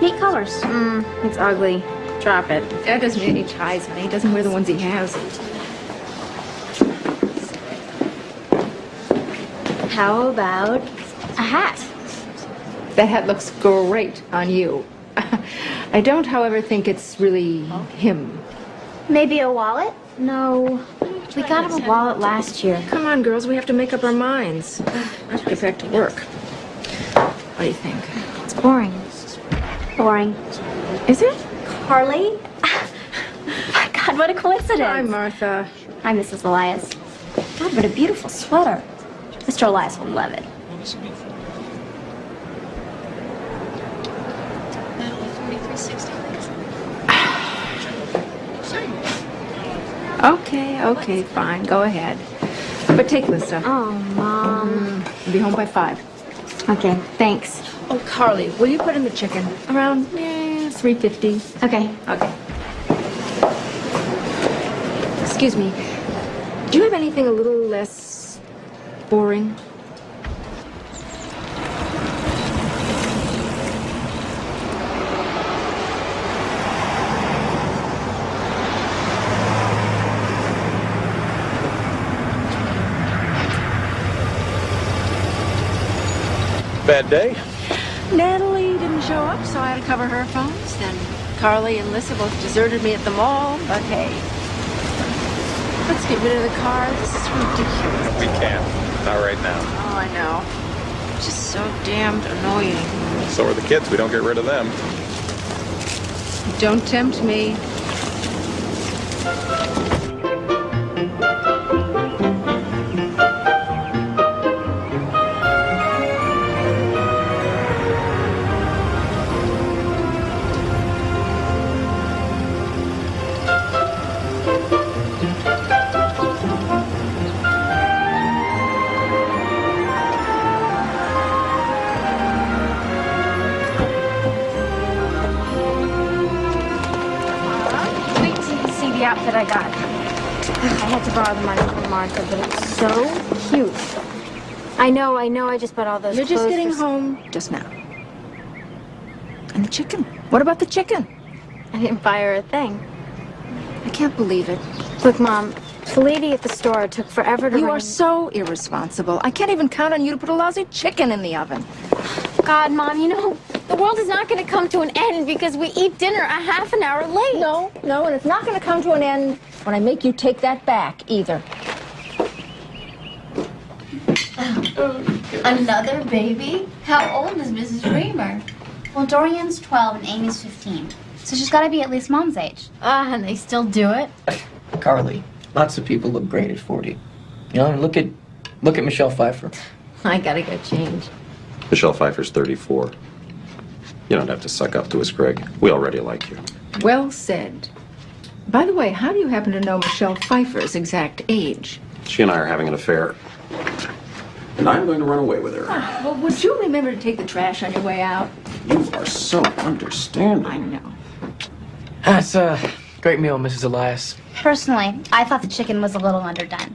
Neat colors. It's ugly. Drop it. Dad doesn't need any ties, honey. He doesn't wear the ones he has. How about a hat? That hat looks great on you. I don't, however, think it's really him. Maybe a wallet? No. We got him a wallet last year. Come on, girls. We have to make up our minds. Let's get back to work. What do you think? It's boring. Boring. Is it? Carly? My God, what a coincidence. Hi, Martha. Hi, Mrs. Elias. God, what a beautiful sweater. Mr. Elias will love it. Okay, fine. Go ahead. But take this stuff. Oh, Mom. I'll be home by 5. Okay, thanks. Oh, Carly, will you put in the chicken? Around 3:50. Okay. Okay. Excuse me. Do you have anything a little less boring? Bad day? Natalie didn't show up, so I had to cover her phones. Then Carly and Lissa both deserted me at the mall. But hey, let's get rid of the car. This is ridiculous. We can't. Not right now. Oh, I know. Just so damned annoying. So are the kids. We don't get rid of them. Don't tempt me. Wait till you see the outfit I got. I had to borrow the money from Martha, but it's so cute. I know, I just bought all those You're just clothes getting for- home just now. And the chicken? What about the chicken? I didn't buy her a thing. I can't believe it. Look, Mom, the lady at the store took forever to You ring. are so irresponsible. I can't even count on you to put a lousy chicken in the oven. God, Mom, you know, the world is not going to come to an end because we eat dinner a half an hour late. No, and it's not going to come to an end when I make you take that back, either. Another baby? How old is Mrs. Reamer? Well, Dorian's 12 and Amy's 15. So she's got to be at least Mom's age. And they still do it. Carly, lots of people look great at 40. You know, look at Michelle Pfeiffer. I gotta go change. Michelle Pfeiffer's 34. You don't have to suck up to us, Greg. We already like you. Well said. By the way, how do you happen to know Michelle Pfeiffer's exact age? She and I are having an affair. And I'm going to run away with her. Well, would you remember to take the trash on your way out? You are so understanding. I know. That's a great meal, Mrs. Elias. Personally, I thought the chicken was a little underdone.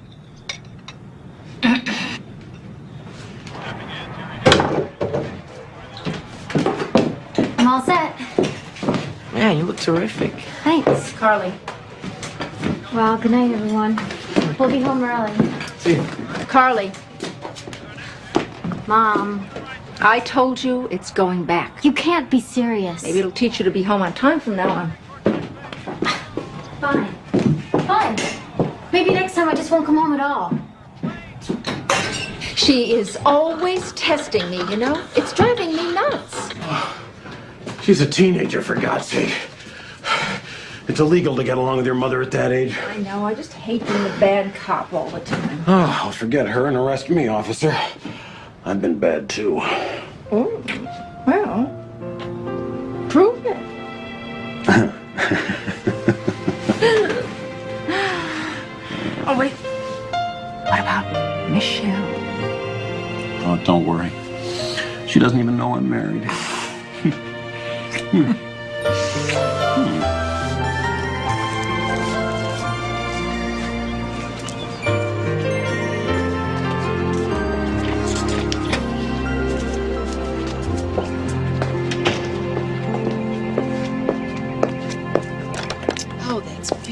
I'm all set. Man, you look terrific. Thanks. Carly. Well, good night, everyone. We'll be home early. See you. Carly, Mom, I told you it's going back. you can't be serious. Maybe it'll teach you to be home on time from now on. Fine. Fine. Maybe next time I just won't come home at all. She is always testing me, you know? It's driving me nuts. She's a teenager, for God's sake. It's illegal to get along with your mother at that age. I know, I just hate being a bad cop all the time. Oh, I'll forget her and arrest me, officer. I've been bad, too. Oh, well, prove it. Oh, wait. What about Michelle? Oh, don't worry. She doesn't even know I'm married.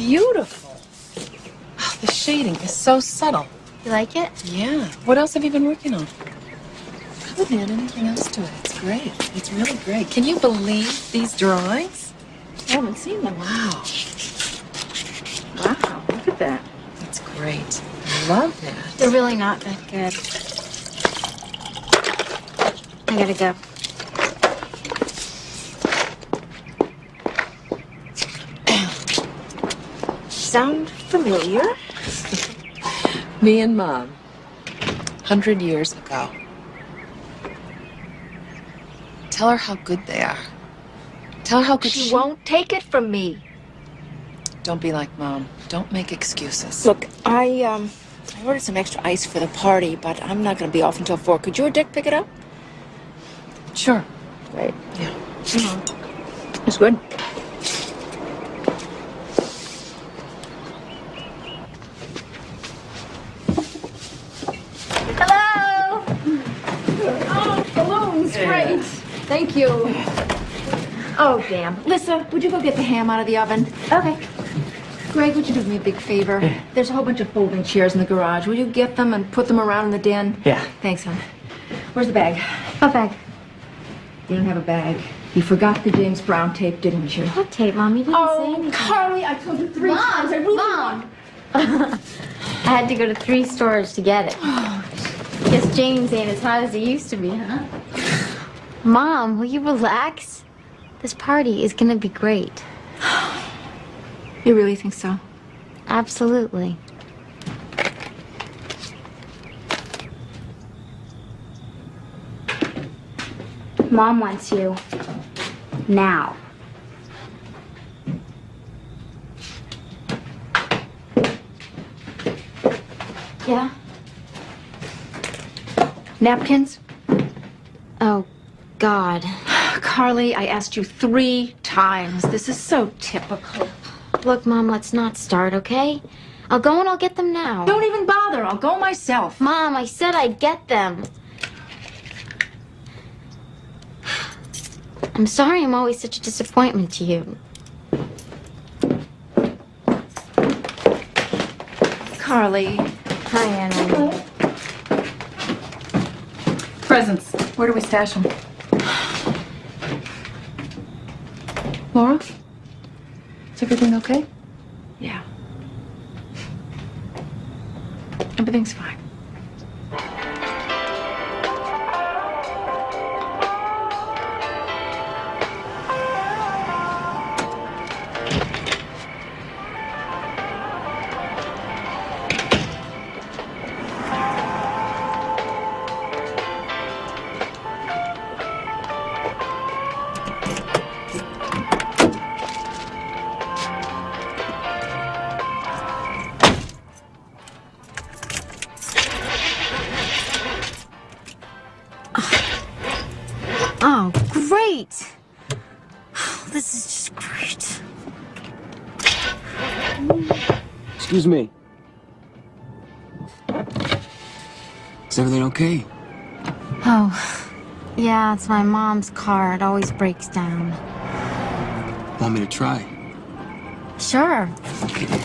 beautiful. Oh, the shading is so subtle. You like it? Yeah. What else have you been working on? I wouldn't add anything else to it. It's great. It's really great. Can you believe these drawings? I haven't seen them. Wow. Wow. Look at that. That's great. I love that. They're really not that good. I gotta go. Sound familiar? Me and Mom. 100 years ago. Tell her how good they are. Tell her how good She won't take it from me. Don't be like Mom. Don't make excuses. Look, I ordered some extra ice for the party, but I'm not going to be off until 4. Could you or Dick pick it up? Sure. Right. Yeah. It's good. Hello! Oh, balloons. Great. Thank you. Oh, damn. Lissa, would you go get the ham out of the oven? Okay. Greg, would you do me a big favor? There's a whole bunch of folding chairs in the garage. Will you get them and put them around in the den? Yeah. Thanks, hon. Where's the bag? What bag? You don't have a bag. You forgot the James Brown tape, didn't you? What tape, Mom? You didn't say anything. Carly, I told you 3 times. I really want. I had to go to 3 stores to get it. Guess James ain't as hot as he used to be, huh? Mom, will you relax? This party is gonna be great. You really think so? Absolutely. Mom wants you. Now. Yeah? Napkins? Oh, God. Carly, I asked you 3 times. This is so typical. Look, Mom, let's not start, okay? I'll go and I'll get them now. Don't even bother. I'll go myself. Mom, I said I'd get them. I'm sorry I'm always such a disappointment to you. Carly. Hi, Anna. Presents. Where do we stash them? Laura? Is everything okay? Yeah. Everything's fine. Oh, great! This is just great. Excuse me. Is everything okay? Oh, yeah, it's my mom's car. It always breaks down. Want me to try? Sure.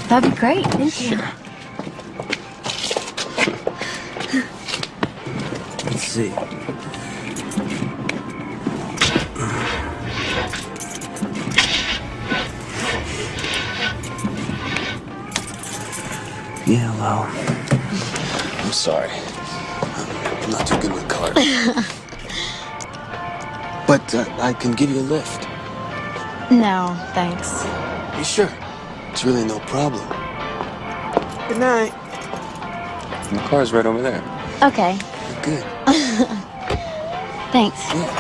That'd be great. Thank you. Let's see. Yeah, well, I'm sorry. I'm not too good with cars. But I can give you a lift. No, thanks. You sure? It's really no problem. Good night. The car's right over there. Okay. Good. Thanks. Yeah.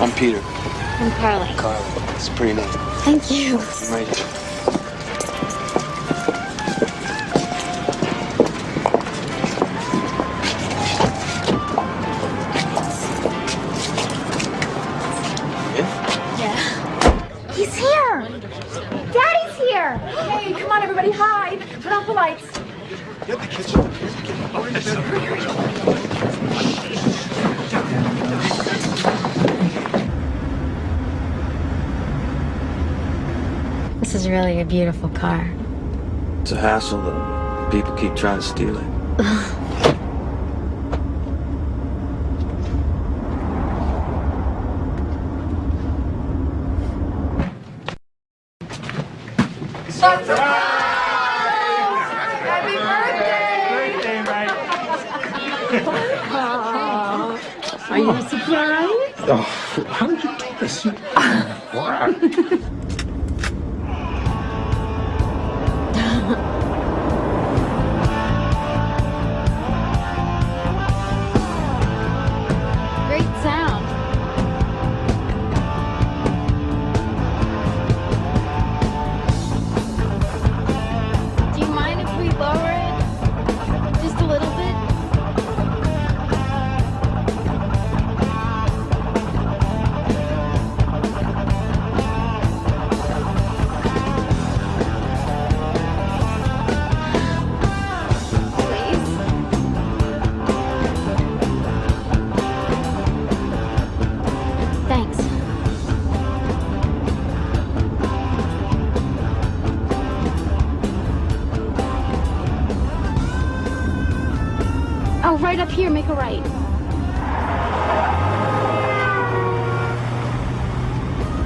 I'm Peter. I'm Carly. Carly. It's a pretty name. Thank you. I'm right here. He's here! Daddy's here! Hey, come on, everybody, hide. Turn off the lights. is really a beautiful car. It's a hassle, though. People keep trying to steal it. Are you surprised? Oh, how did you do this? Great sound. Do you mind if we lower it just a little bit? Please. Thanks. Oh, right up here, make a right.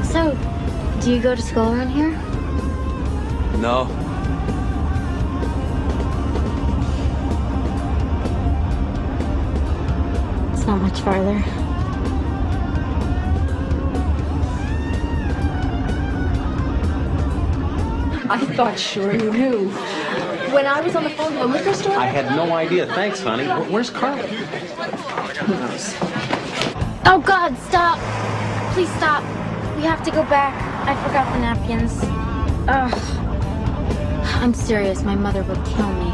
So, do you go to school around here? No. It's not much farther. I thought sure you knew. When I was on the phone to the liquor store, I had no idea. Thanks, honey. Where's Carly? who knows? Oh God, stop! Please stop. We have to go back. I forgot the napkins. Ugh. I'm serious. My mother will kill me.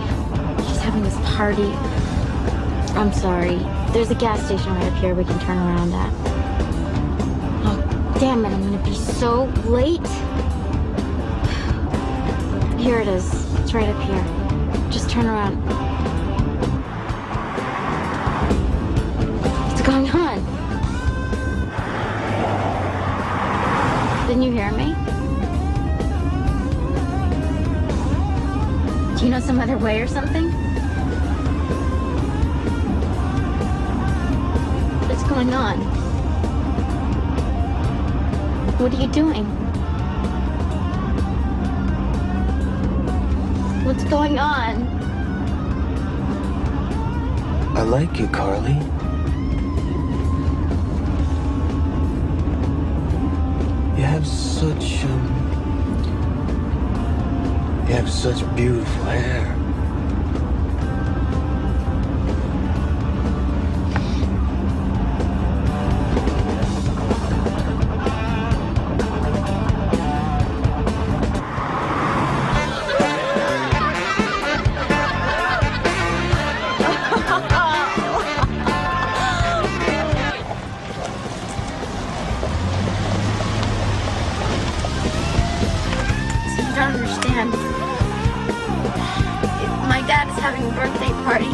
She's having this party. I'm sorry. There's a gas station right up here we can turn around at. Oh, damn it. I'm gonna be so late. Here it is. It's right up here. Just turn around. What's going on? Didn't you hear me? Do you know some other way or something? What's going on? What are you doing? What's going on? I like you, Carly. You have such beautiful hair. So you don't understand. My dad is having a birthday party,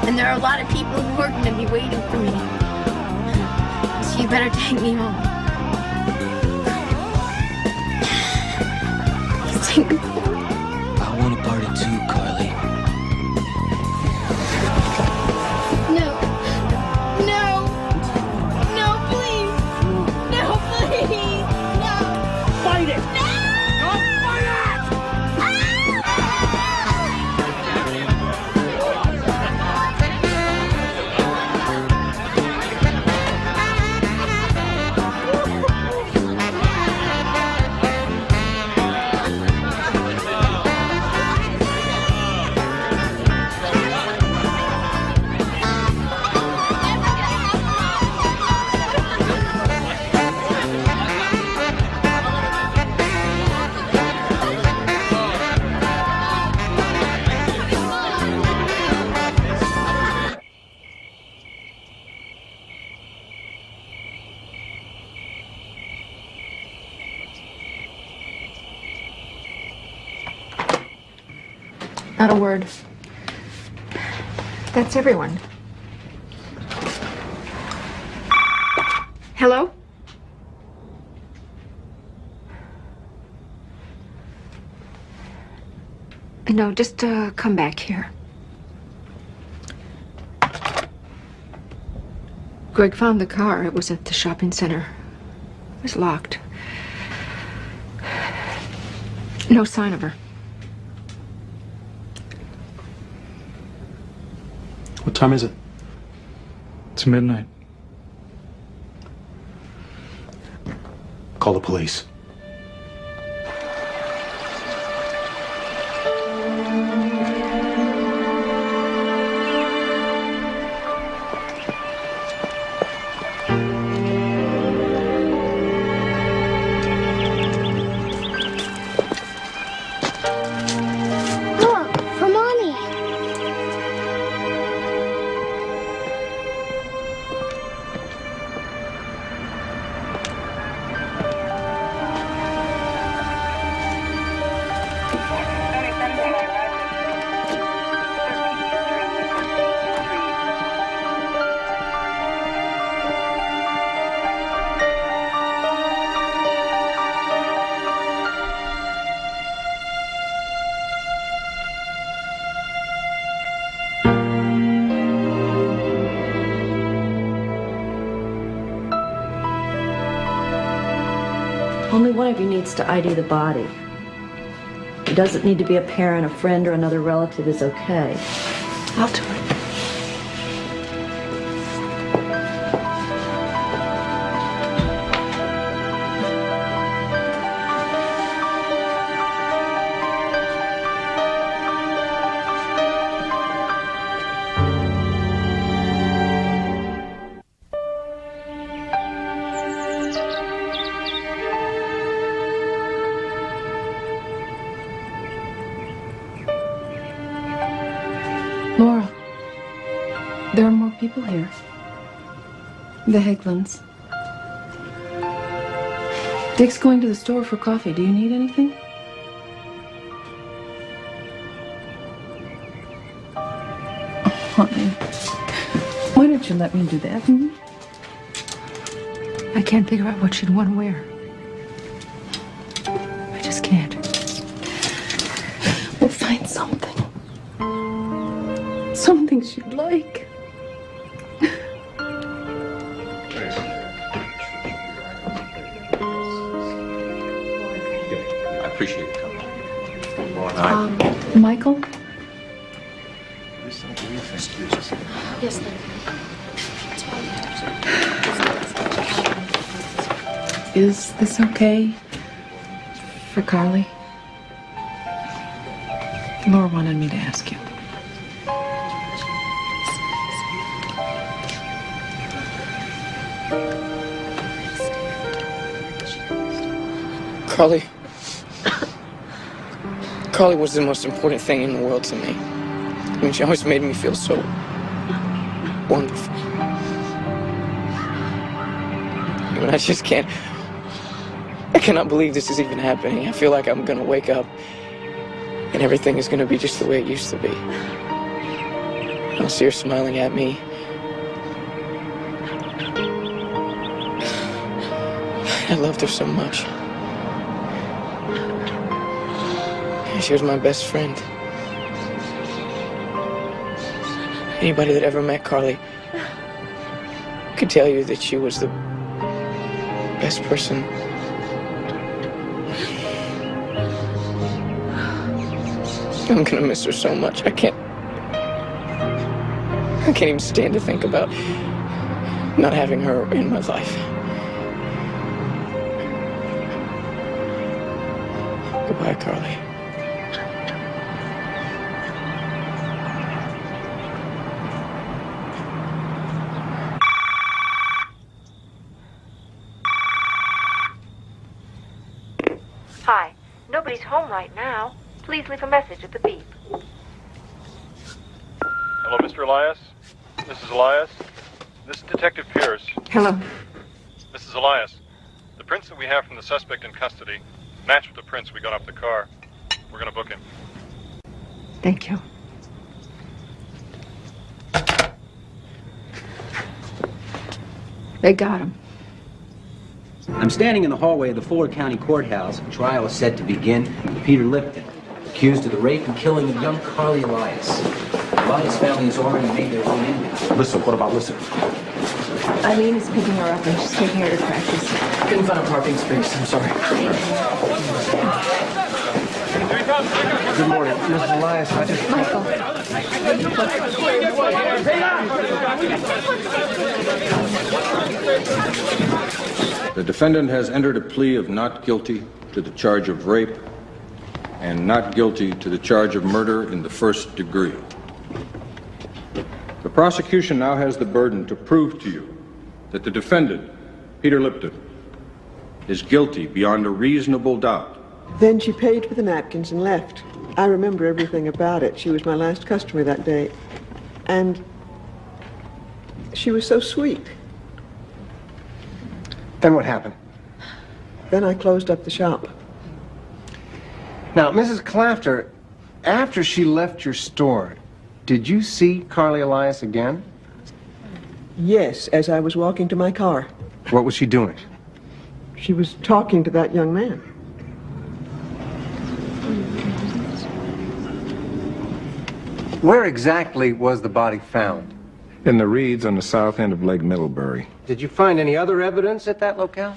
and there are a lot of people who are going to be waiting for me. So you better take me home. Please take me home. I want a party too, Carly. No. No. No, please. No, please. No. Fight it! No. Not a word. That's everyone. Hello? No, just come back here. Greg found the car. It was at the shopping center. It was locked. No sign of her. What time is it? It's midnight. Call the police. Look, for Mommy. Only one of you needs to ID the body. It doesn't need to be a parent, a friend, or another relative is okay. I'll do it. Laura, there are more people here. The Heglands. Dick's going to the store for coffee. Do you need anything? Oh, honey. Why don't you let me do that? I can't figure out what she'd want to wear. I just can't. We'll find something. Something she'd like. I appreciate it coming. Michael? Yes, Is this okay for Carly? Laura wanted me to ask you. Carly was the most important thing in the world to me. I mean, she always made me feel so wonderful. I mean, I just can't. I cannot believe this is even happening. I feel like I'm gonna wake up and everything is gonna be just the way it used to be. I'll see her smiling at me. I loved her so much. She was my best friend. Anybody that ever met Carly could tell you that she was the best person. I'm gonna miss her so much. I can't even stand to think about not having her in my life. Goodbye, Carly. Hi. Nobody's home right now. Please leave a message at the beep. Hello, Mr. Elias? Mrs. Elias? This is Detective Pierce. Hello. Mrs. Elias, the prints that we have from the suspect in custody match with the prints we got off the car. We're going to book him. Thank you. They got him. I'm standing in the hallway of the Fuller County Courthouse. Trial is set to begin with Peter Lipton. accused of the rape and killing of young Carly Elias. Elias' family has already made their way in there. Listen, what about Listen? Eileen is picking her up and she's taking her to practice. Couldn't find a parking space. I'm sorry. Good morning, Mrs. Elias. I just... The defendant has entered a plea of not guilty to the charge of rape and not guilty to the charge of murder in the first degree. The prosecution now has the burden to prove to you that the defendant, Peter Lipton, is guilty beyond a reasonable doubt. Then she paid for the napkins and left. I remember everything about it. She was my last customer that day. And she was so sweet. Then what happened? Then I closed up the shop. Now, Mrs. Clafter, after she left your store, did you see Carly Elias again? Yes, as I was walking to my car. What was she doing? She was talking to that young man. Where exactly was the body found? In the reeds on the south end of Lake Middlebury. Did you find any other evidence at that locale?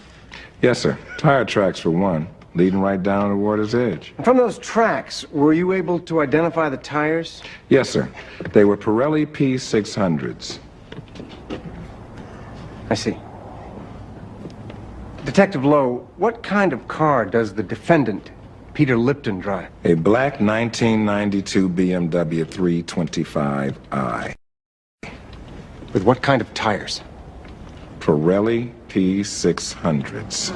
Yes, sir. Tire tracks for one, leading right down to water's edge. And from those tracks, were you able to identify the tires? Yes, sir. They were Pirelli P600s. I see. Detective Lowe, what kind of car does the defendant, Peter Lipton, drive? A black 1992 BMW 325i. With what kind of tires? Pirelli P600s.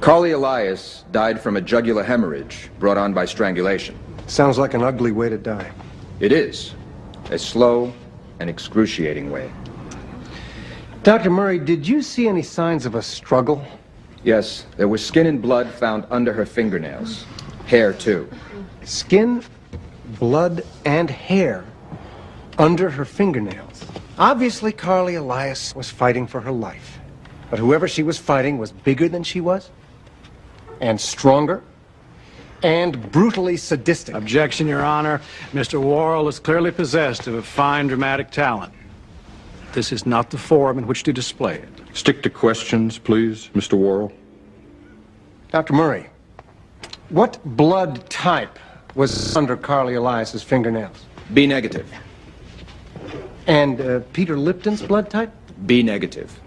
Carly Elias died from a jugular hemorrhage brought on by strangulation. Sounds like an ugly way to die. It is. A slow and excruciating way. Dr. Murray, did you see any signs of a struggle? Yes, there was skin and blood found under her fingernails. Hair, too. Skin, blood, and hair under her fingernails. Obviously, Carly Elias was fighting for her life. But whoever she was fighting was bigger than she was, and stronger, and brutally sadistic. Objection, Your Honor. Mr. Worrell is clearly possessed of a fine dramatic talent. This is not the forum in which to display it. Stick to questions, please, Mr. Worrell. Dr. Murray, what blood type was under Carly Elias's fingernails? B negative. And Peter Lipton's blood type? B negative.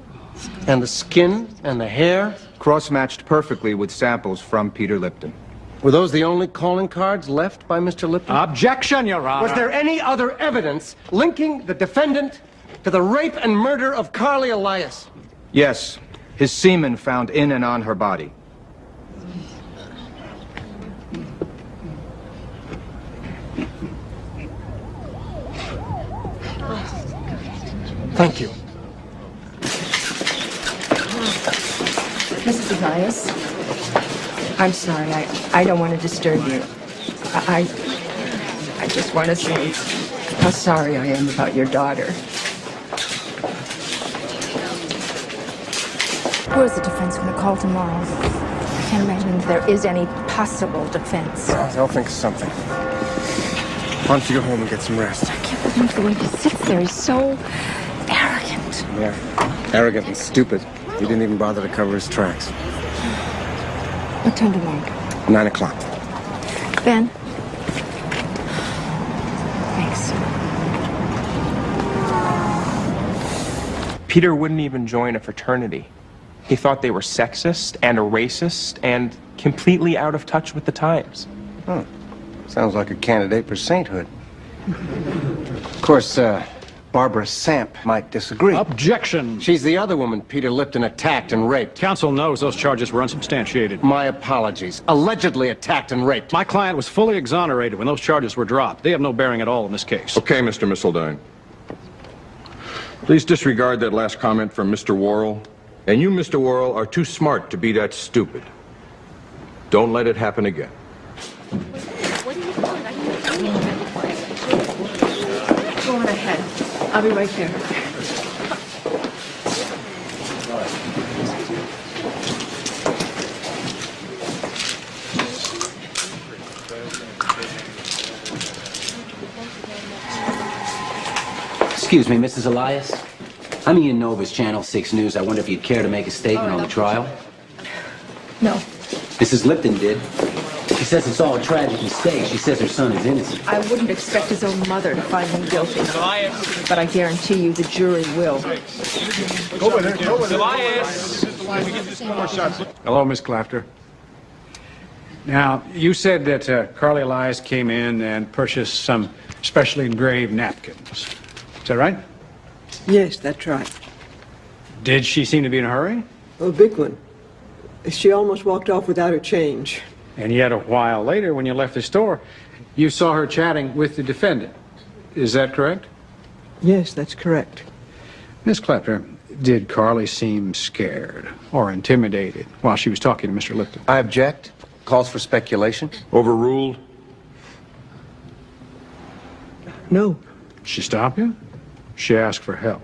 And the skin and the hair? Cross-matched perfectly with samples from Peter Lipton. Were those the only calling cards left by Mr. Lipton? Objection, Your Honor. Was there any other evidence linking the defendant to the rape and murder of Carly Elias? Yes, his semen found in and on her body. Thank you. Mrs. Elias, I'm sorry. I don't want to disturb you. I just want to say how sorry I am about your daughter. Who is the defense going to call tomorrow? I can't imagine if there is any possible defense. I'll think of something. Why don't you go home and get some rest? I can't believe the way he sits there. He's so arrogant. Yeah, arrogant and stupid. He didn't even bother to cover his tracks. What time tomorrow? 9 o'clock. Ben? Thanks. Peter wouldn't even join a fraternity. He thought they were sexist and a racist and completely out of touch with the times. Sounds like a candidate for sainthood. Of course, Barbara Samp might disagree. Objection! She's the other woman Peter Lipton attacked and raped. Counsel knows those charges were unsubstantiated. My apologies. Allegedly attacked and raped. My client was fully exonerated when those charges were dropped. They have no bearing at all in this case. Okay, Mr. Missildine. Please disregard that last comment from Mr. Worrell. And you, Mr. Worrell, are too smart to be that stupid. Don't let it happen again. Go on ahead. I'll be right there. Excuse me, Mrs. Elias. I'm Ian Novus, Channel 6 News. I wonder if you'd care to make a statement on the trial? No. Mrs. Lipton did. She says it's all a tragic mistake. She says her son is innocent. I wouldn't expect his own mother to find him guilty. But I guarantee you the jury will. Over there. Hello, Miss Clafter. Now, you said that Carly Elias came in and purchased some specially engraved napkins. Is that right? Yes, that's right. Did she seem to be in a hurry? A big one. She almost walked off without her change. And yet a while later, when you left the store, you saw her chatting with the defendant. Is that correct? Yes, that's correct. Miss Clapper, did Carly seem scared or intimidated while she was talking to Mr. Lipton? I object. Calls for speculation. Overruled. No. She stopped you? She asked for help?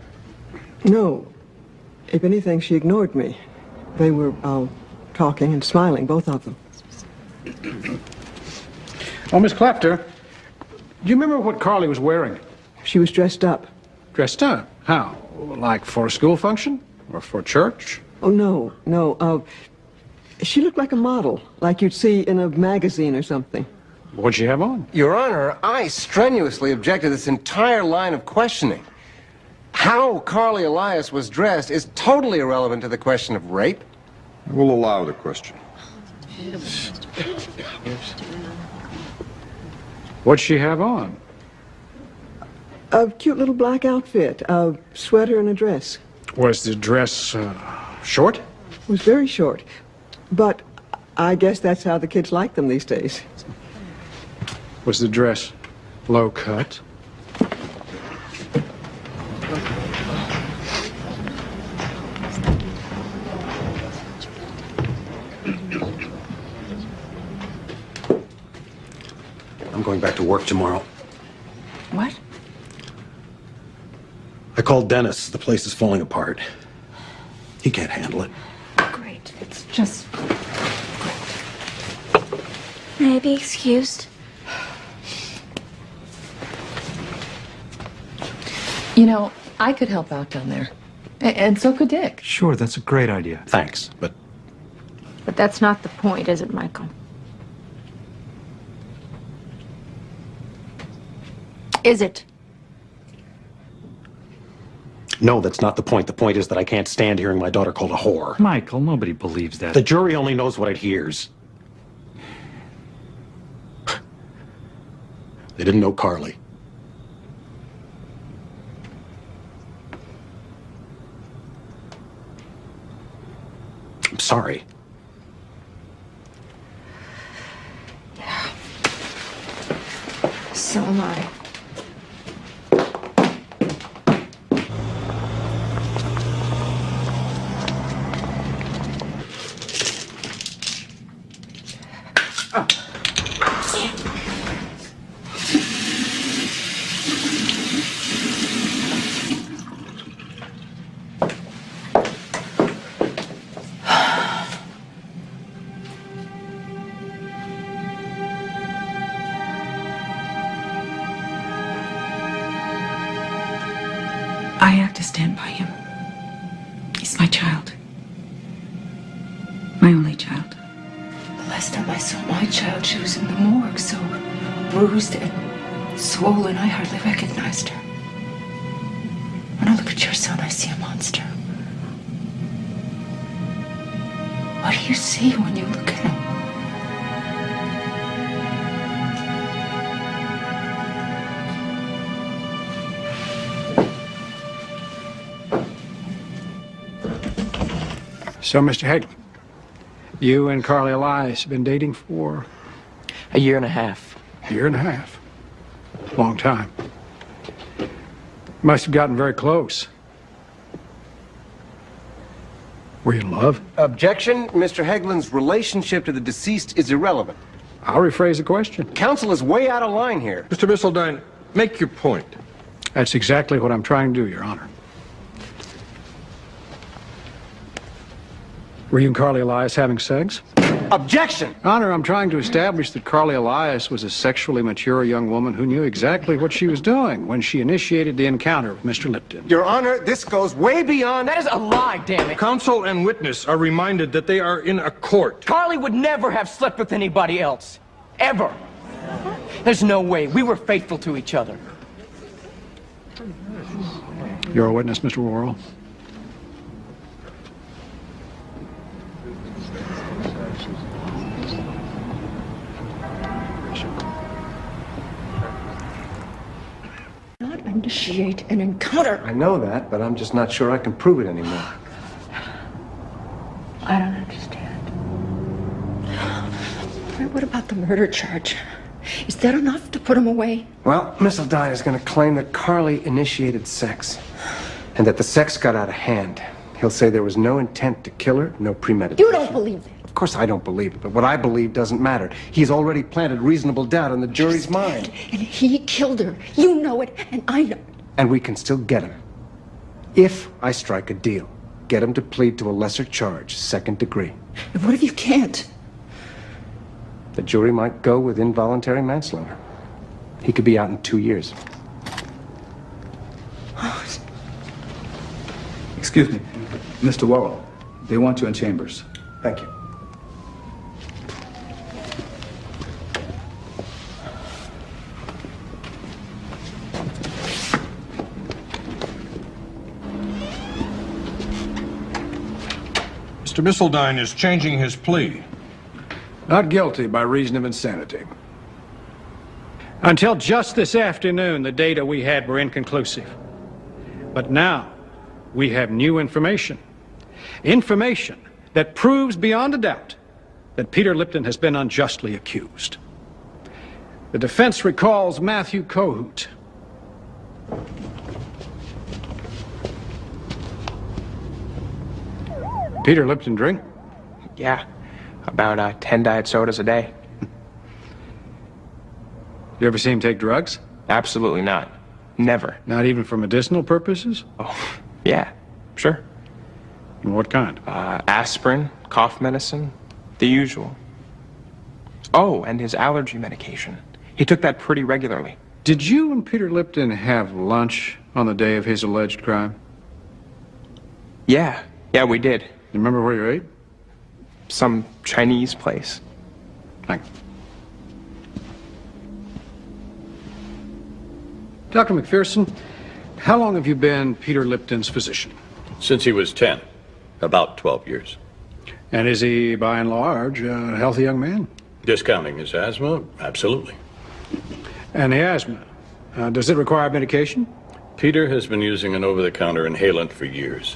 No. If anything, she ignored me. They were talking and smiling, both of them. Oh, Miss Clapter, do you remember what Carly was wearing? She was dressed up. Dressed up? How? Like for a school function? Or for church? Oh, no. She looked like a model, like you'd see in a magazine or something. What'd she have on? Your Honor, I strenuously object to this entire line of questioning. How Carly Elias was dressed is totally irrelevant to the question of rape. We'll allow the question. What'd she have on? A cute little black outfit, a sweater and a dress. Was the dress short? It was very short. But I guess that's how the kids like them these days. Was the dress low cut? I'm going back to work tomorrow. What? I called Dennis. The place is falling apart. He can't handle it. Great. It's just May I be excused? You know, I could help out down there. And so could Dick. Sure, that's a great idea. Thanks, but But that's not the point, is it, Michael? Is it? no, that's not the point. The point is that I can't stand hearing my daughter called a whore. Michael, nobody believes that. The jury only knows what it hears. They didn't know Carly. I'm sorry. So am I. I have to stand by him. He's my child. My only child. The last time I saw my child, she was in the morgue, so bruised and swollen, I hardly recognized her. When I look at your son, I see a monster. What do you see when you look at him? So, Mr. Heck, you and Carly Elias have been dating for a year and a half. A year and a half. Long time. Must have gotten very close. Were you in love? Objection. Mr. Hegland's relationship to the deceased is irrelevant. I'll rephrase the question. Counsel is way out of line here. Mr. Missildine, make your point. That's exactly what I'm trying to do, Your Honor. Were you and Carly Elias having sex? Objection! Honor, I'm trying to establish that Carly Elias was a sexually mature young woman who knew exactly what she was doing when she initiated the encounter with Mr. Lipton. Your Honor, this goes way beyond... That is a lie, damn it. Counsel and witness are reminded that they are in a court. Carly would never have slept with anybody else. Ever. There's no way. We were faithful to each other. You're a witness, Mr. Worrell. Not initiate an encounter. I know that, but I'm just not sure I can prove it anymore. I don't understand. What about the murder charge? Is that enough to put him away? Well, Missildine is going to claim that Carly initiated sex, and that the sex got out of hand. He'll say there was no intent to kill her, no premeditation. You don't believe that. Of course I don't believe it, but what I believe doesn't matter. He's already planted reasonable doubt in the jury's mind. And he killed her. You know it, and I know it. And we can still get him. If I strike a deal, get him to plead to a lesser charge, 2nd degree. And what if you can't? The jury might go with involuntary manslaughter. He could be out in 2 years. Excuse me, Mr. Worrell. They want you in chambers. Thank you. Mr. Missildine is changing his plea. Not guilty by reason of insanity. Until just this afternoon, the data we had were inconclusive. But now, we have new information. Information that proves beyond a doubt that Peter Lipton has been unjustly accused. The defense recalls Matthew Kohut. Peter Lipton drink? Yeah, about 10 diet sodas a day. You ever see him take drugs? Absolutely not. Never. Not even for medicinal purposes? Oh, yeah, sure. What kind? Aspirin, cough medicine, the usual. Oh, and his allergy medication. He took that pretty regularly. Did you and Peter Lipton have lunch on the day of his alleged crime? Yeah, we did. You remember where you ate? Some Chinese place. Thanks. Dr. McPherson, how long have you been Peter Lipton's physician? Since he was 10. About 12 years. And is he, by and large, a healthy young man? Discounting his asthma? Absolutely. And the asthma, does it require medication? Peter has been using an over-the-counter inhalant for years.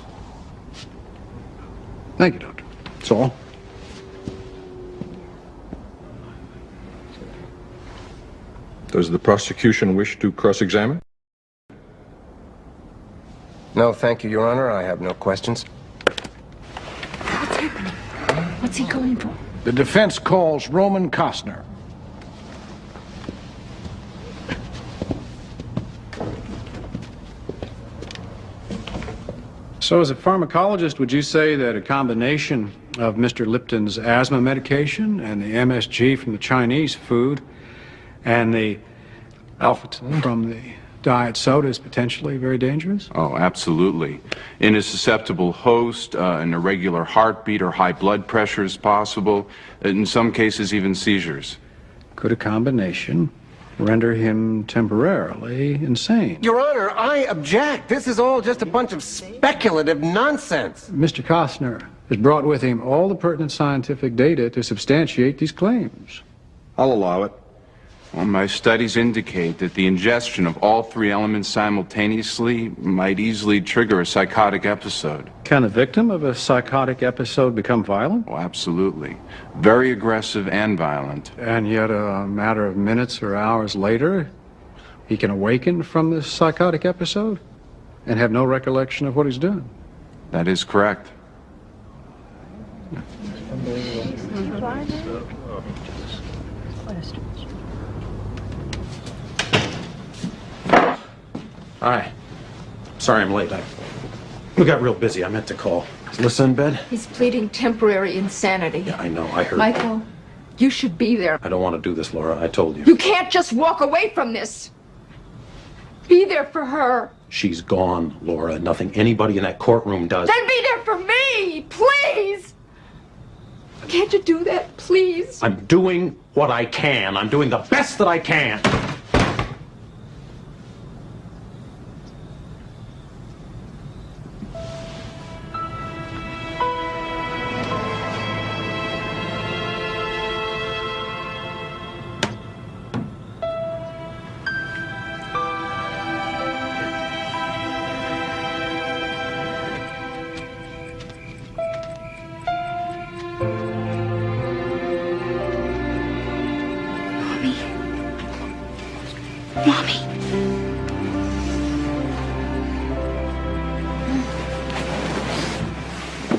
Thank you, Doctor. That's all. Does the prosecution wish to cross-examine? No, thank you, Your Honor. I have no questions. What's happening? What's he going for? The defense calls Roman Costner. So as a pharmacologist, would you say that a combination of Mr. Lipton's asthma medication and the MSG from the Chinese food and the Alphatin from the diet soda is potentially very dangerous? Oh, absolutely. In a susceptible host, an irregular heartbeat or high blood pressure is possible. In some cases, even seizures. Could a combination render him temporarily insane? Your Honor, I object. This is all just a bunch of speculative nonsense. Mr. Costner has brought with him all the pertinent scientific data to substantiate these claims. I'll allow it. Well, my studies indicate that the ingestion of all three elements simultaneously might easily trigger a psychotic episode. Can the victim of a psychotic episode become violent? Oh, absolutely. Very aggressive and violent. And yet a matter of minutes or hours later, he can awaken from this psychotic episode and have no recollection of what he's doing. That is correct. Hi. Sorry I'm late. We got real busy. I meant to call. Is Alyssa in bed? He's pleading temporary insanity. Yeah, I know. I heard. Michael, you should be there. I don't want to do this, Laura. I told you. You can't just walk away from this. Be there for her. She's gone, Laura. Nothing anybody in that courtroom does. Then be there for me, please. Can't you do that, please? I'm doing what I can. I'm doing the best that I can. Mommy.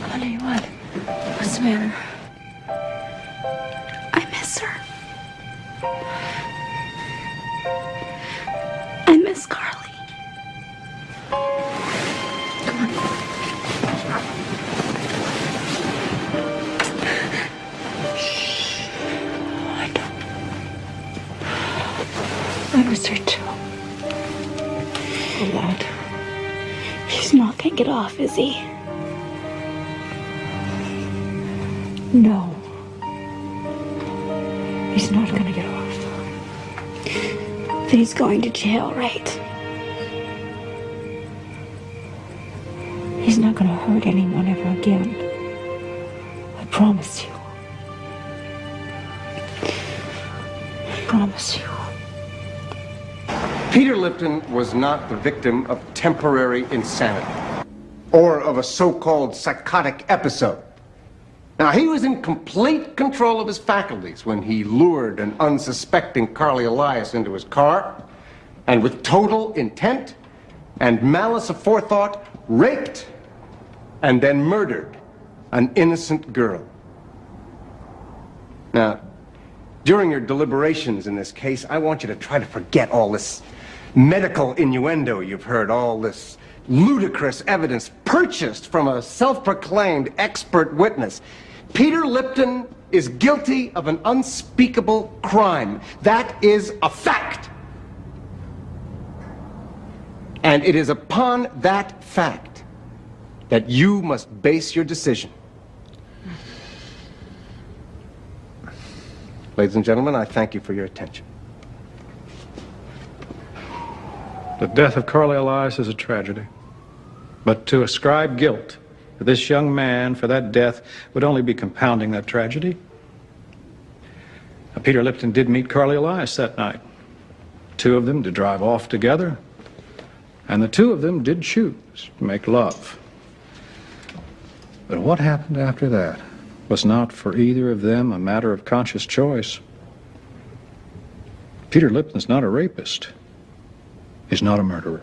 Honey, what? What's the matter? I miss her. I miss Carly. I miss her too. A lot. He's not gonna get off, is he? No. He's not gonna get off. Then he's going to jail, right? He's not gonna hurt anyone ever again. I promise you. I promise you. Peter Lipton was not the victim of temporary insanity or of a so-called psychotic episode. Now, he was in complete control of his faculties when he lured an unsuspecting Carly Elias into his car and with total intent and malice aforethought raped and then murdered an innocent girl. Now, during your deliberations in this case, I want you to try to forget all this medical innuendo you've heard, all this ludicrous evidence purchased from a self-proclaimed expert witness. Peter Lipton is guilty of an unspeakable crime. That is a fact. And it is upon that fact that you must base your decision. Ladies and gentlemen, I thank you for your attention. The death of Carly Elias is a tragedy. But to ascribe guilt to this young man for that death would only be compounding that tragedy. Now, Peter Lipton did meet Carly Elias that night. Two of them did drive off together, and the two of them did choose to make love. But what happened after that was not for either of them a matter of conscious choice. Peter Lipton's not a rapist. He's not a murderer.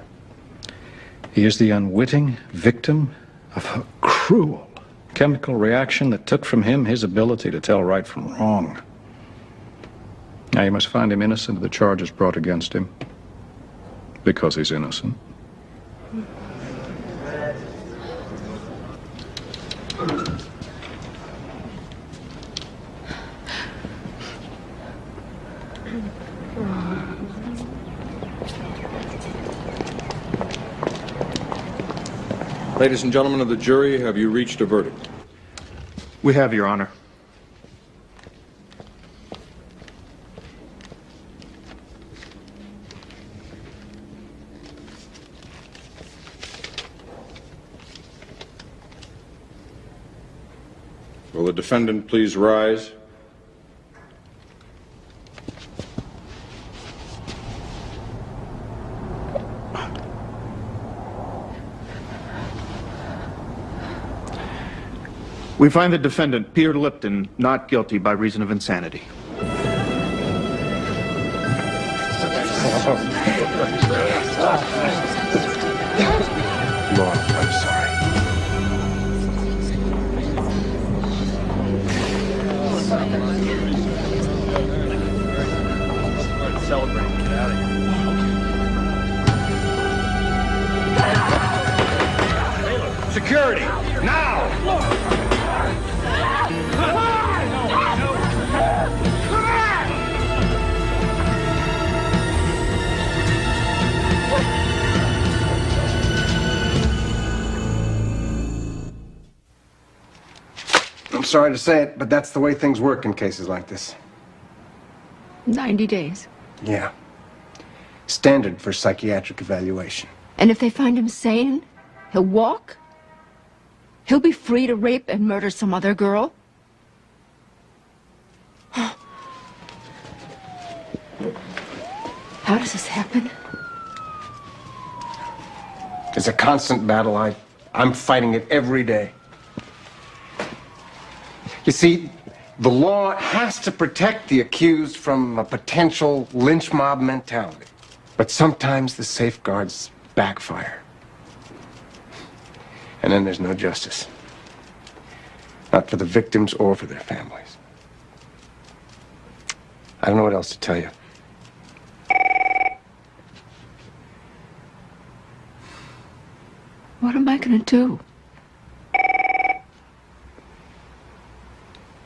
He is the unwitting victim of a cruel chemical reaction that took from him his ability to tell right from wrong. Now, you must find him innocent of the charges brought against him, because he's innocent. Ladies and gentlemen of the jury, have you reached a verdict? We have, Your Honor. Will the defendant please rise? We find the defendant, Peter Lipton, not guilty by reason of insanity. Laura, I'm sorry. Celebrate. Get out of here. I'm sorry to say it, but that's the way things work in cases like this. 90 days. Yeah. Standard for psychiatric evaluation. And if they find him sane, he'll walk? He'll be free to rape and murder some other girl? How does this happen? It's a constant battle. I'm fighting it every day. You see, the law has to protect the accused from a potential lynch mob mentality. But sometimes the safeguards backfire. And then there's no justice. Not for the victims or for their families. I don't know what else to tell you. What am I gonna do?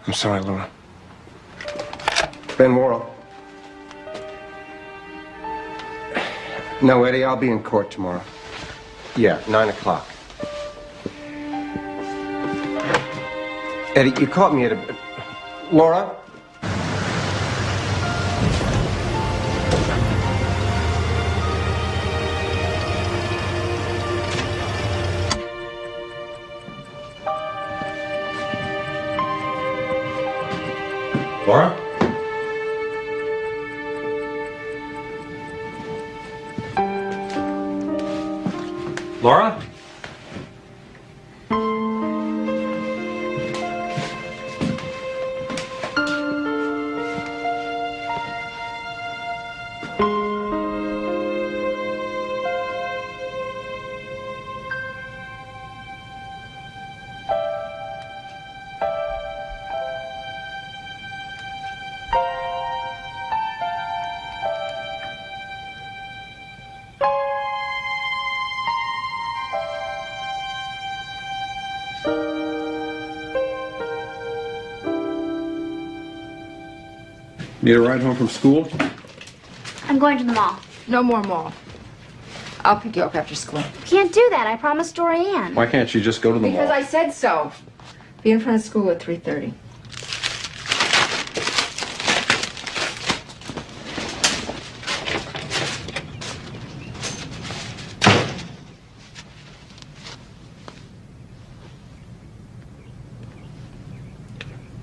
I'm sorry, Laura. Ben Worrell. No, Eddie, I'll be in court tomorrow. Yeah, 9 o'clock. Eddie, you caught me at a... Laura? Laura? Laura? Need a ride home from school? I'm going to the mall. No more mall. I'll pick you up after school. Can't do that. I promised Dorian. Why can't you just go to the Because mall? I said so. Be in front of school at 3:30.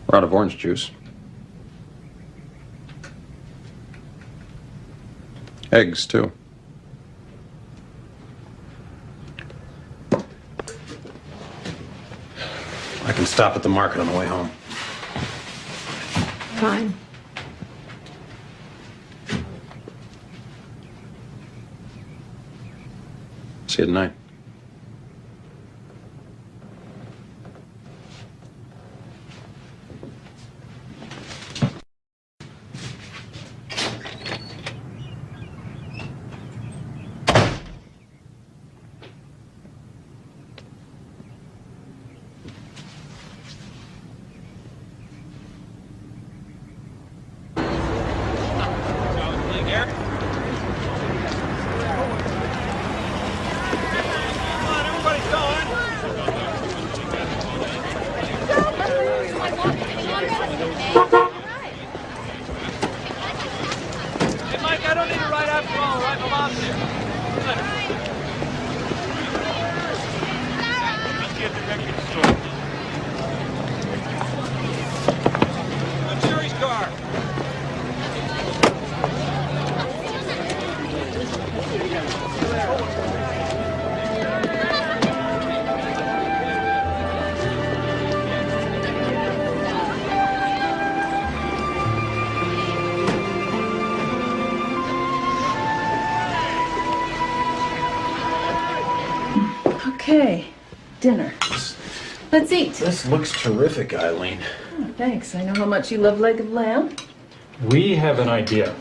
We're out of orange juice. Eggs, too. I can stop at the market on the way home. Fine. See you tonight. Okay, dinner. Let's eat. This looks terrific, Eileen. Oh, thanks. I know how much you love leg of lamb. We have an idea.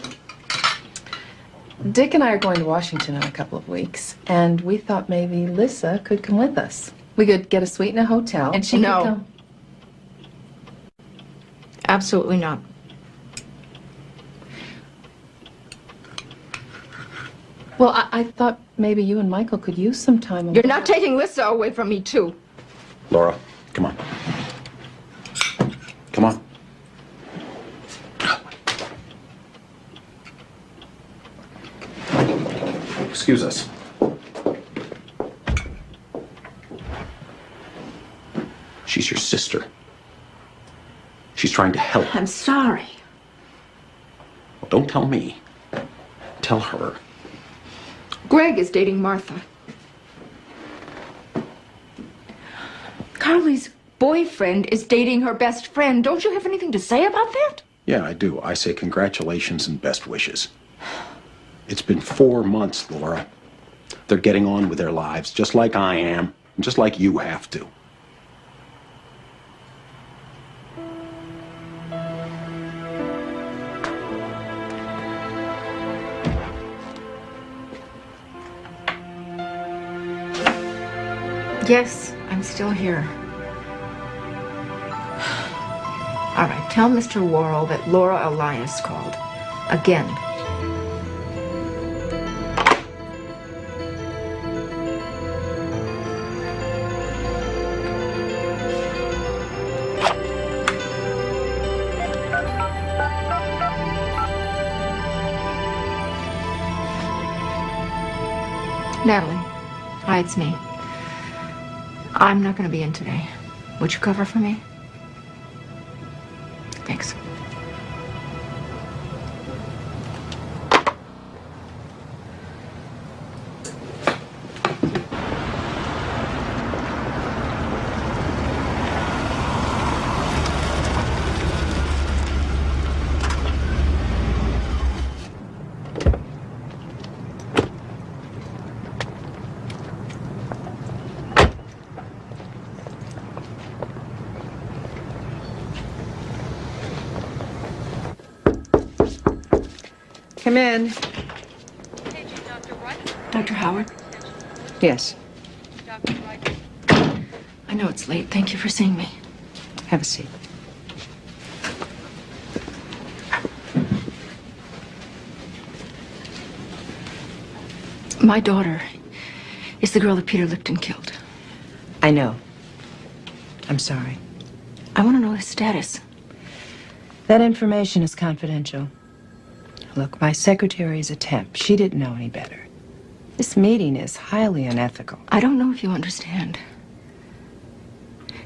Dick and I are going to Washington in a couple of weeks, and we thought maybe Lissa could come with us. We could get a suite in a hotel. And she No. could come. Absolutely not. Well, I thought maybe you and Michael could use some time. You're not taking Lissa away from me, too. Laura, come on. Come on. Excuse us. She's your sister. She's trying to help. I'm sorry. Well, don't tell me. Tell her. Greg is dating Martha. Carly's boyfriend is dating her best friend. Don't you have anything to say about that? Yeah, I do. I say congratulations and best wishes. It's been 4 months, Laura. They're getting on with their lives, just like I am, and just like you have to. Yes, I'm still here. All right, tell Mr. Worrell that Laura Elias called. Again. Natalie. Hi, it's me. I'm not going to be in today. Would you cover for me? Thanks. Come in. Dr. Howard? Yes. I know it's late. Thank you for seeing me. Have a seat. My daughter is the girl that Peter Lipton killed. I know. I'm sorry. I want to know his status. That information is confidential. Look, my secretary is a temp. She didn't know any better. This meeting is highly unethical. I don't know if you understand.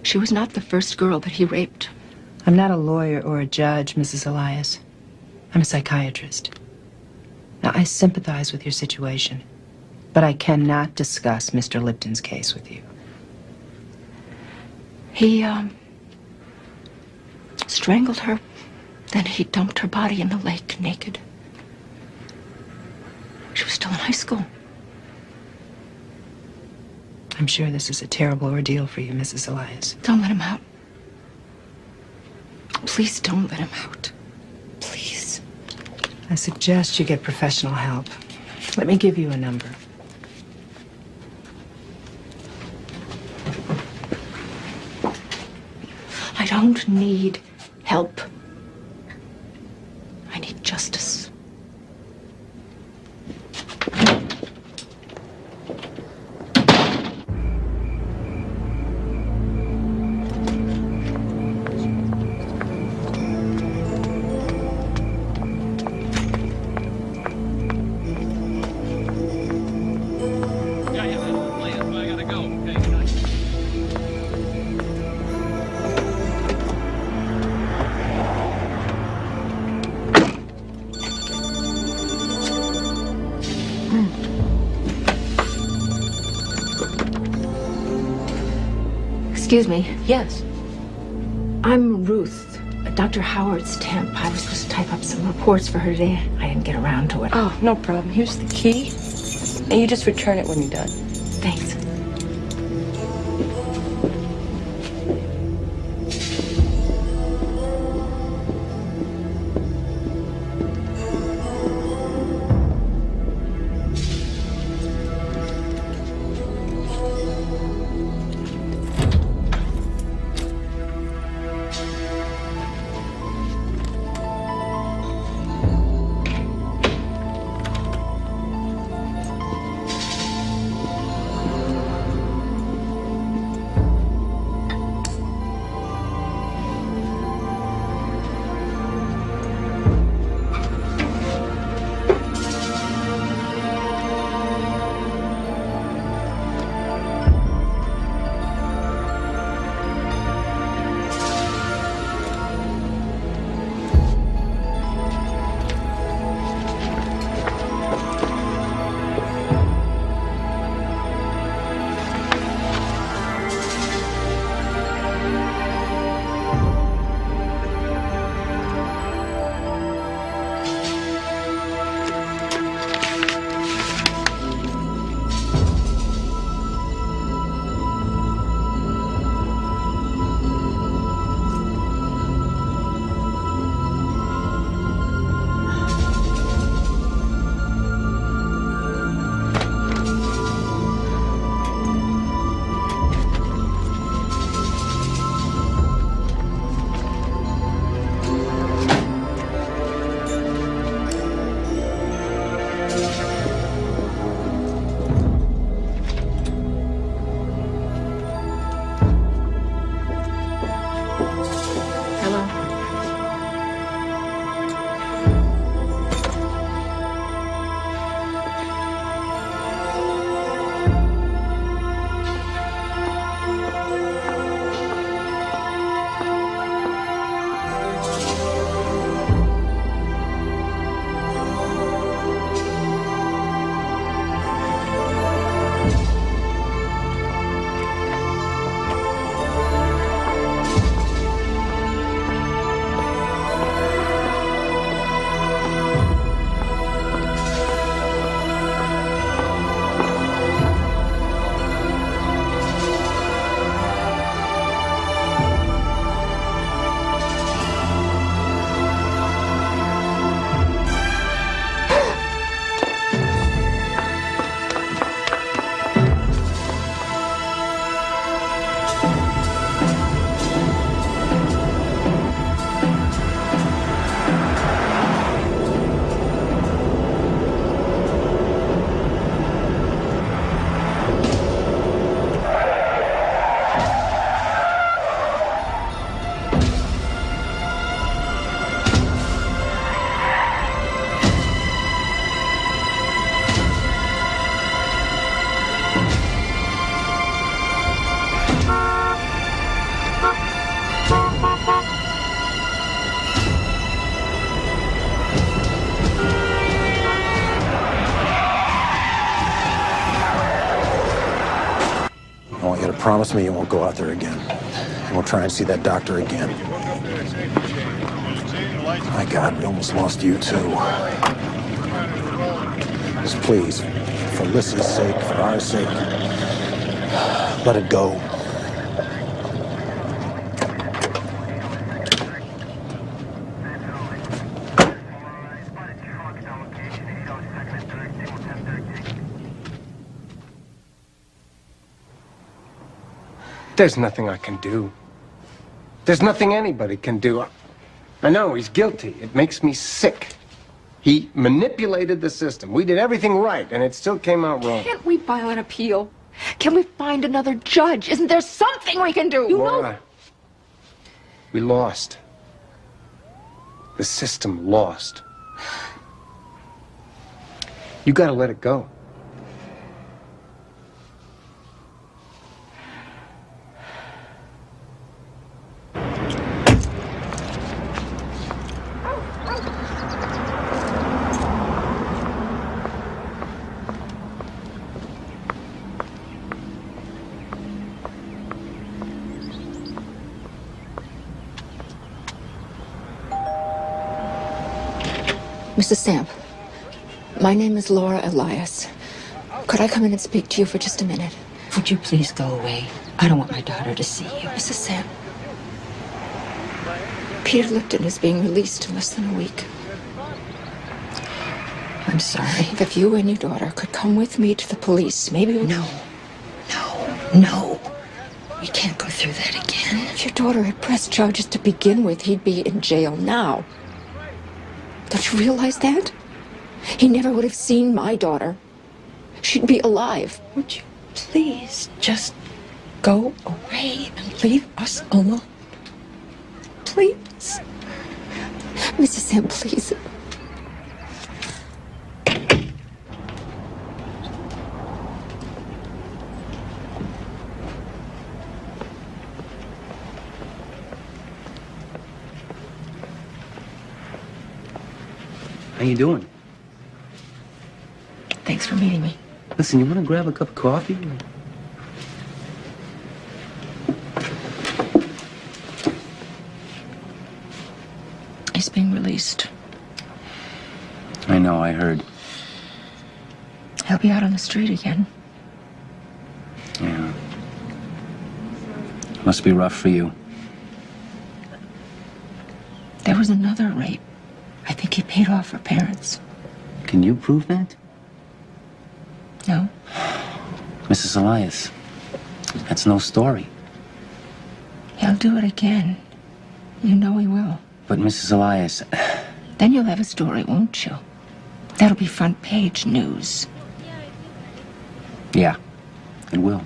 She was not the first girl that he raped. I'm not a lawyer or a judge, Mrs. Elias. I'm a psychiatrist. Now, I sympathize with your situation, but I cannot discuss Mr. Lipton's case with you. He, strangled her. Then he dumped her body in the lake naked. She was still in high school. I'm sure this is a terrible ordeal for you, Mrs. Elias. Don't let him out. Please don't let him out. Please. I suggest you get professional help. Let me give you a number. I don't need help. I need justice. Excuse me. Yes. I'm Ruth, Dr. Howard's temp. I was supposed to type up some reports for her today. I didn't get around to it. Oh, no problem. Here's the key. And you just return it when you're done. Thanks. promise me you won't go out there again. You won't try and see that doctor again. My God, we almost lost you too. Just please, for Alyssa's sake, for our sake, let it go. There's nothing I can do. There's nothing anybody can do. I know he's guilty. It makes me sick. He manipulated the system. We did everything right, and it still came out wrong. Can't we file an appeal? Can we find another judge? Isn't there something we can do? Laura, we lost. The system lost. You gotta let it go. Mrs. Samp, my name is Laura Elias. Could I come in and speak to you for just a minute? Would you please go away? I don't want my daughter to see you. Mrs. Samp, Peter Lipton is being released in less than a week. I'm sorry. If you and your daughter could come with me to the police, maybe we... No. No. We can't go through that again. If your daughter had pressed charges to begin with, he'd be in jail now. Don't you realize that? He never would have seen my daughter. She'd be alive. Would you please just go away and leave us alone? Please. Mrs. Sam, please. How you doing? Thanks for meeting me. Listen, you want to grab a cup of coffee? He's being released. I know, I heard. He'll be out on the street again. Yeah. Must be rough for you. There was another rape. I think he paid off her parents. Can you prove that? No. Mrs. Elias, that's no story. He'll do it again. You know he will. But Mrs. Elias... Then you'll have a story, won't you? That'll be front page news. Yeah, it will.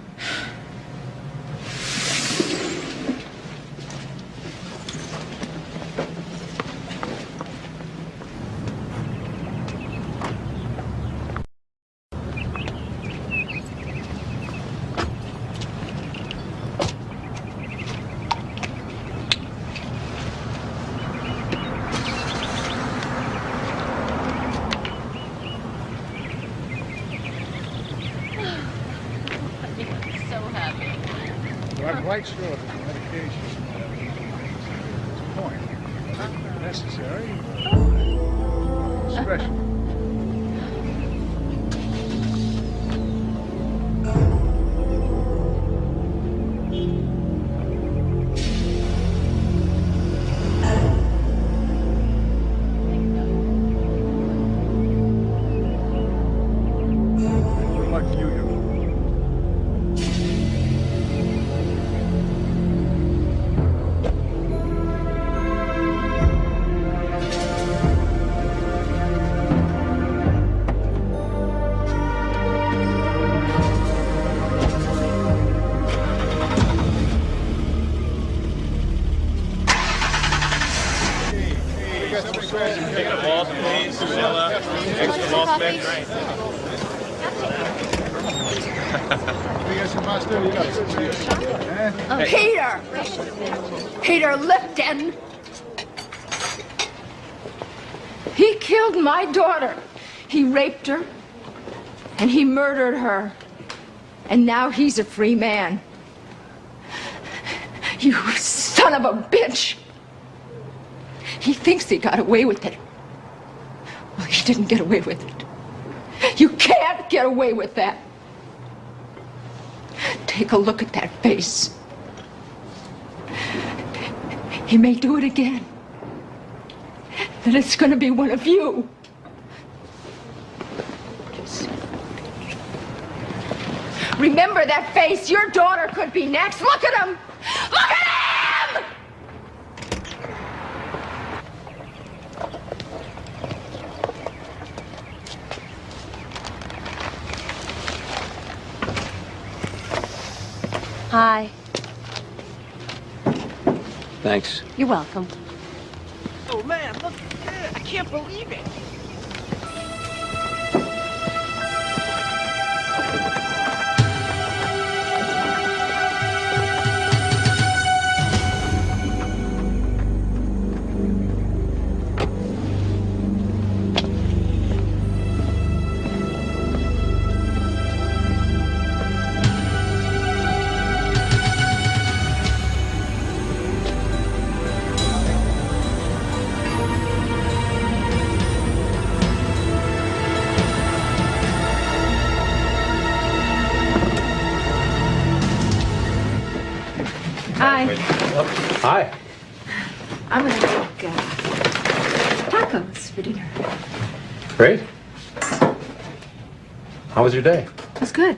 I'm quite sure that the medication is a point. Necessary. Special. Peter Lipton. He killed my daughter. He raped her, and he murdered her. And now he's a free man. You son of a bitch! He thinks he got away with it. Well, he didn't get away with it. You can't get away with that. Take a look at that face. He may do it again. Then it's going to be one of you. Remember that face. Your daughter could be next. Look at him. Look at him! Hi. Thanks. You're welcome. Oh man, look at this! I can't believe it! Hi. Hi. I'm going to make tacos for dinner. Great. How was your day? It was good.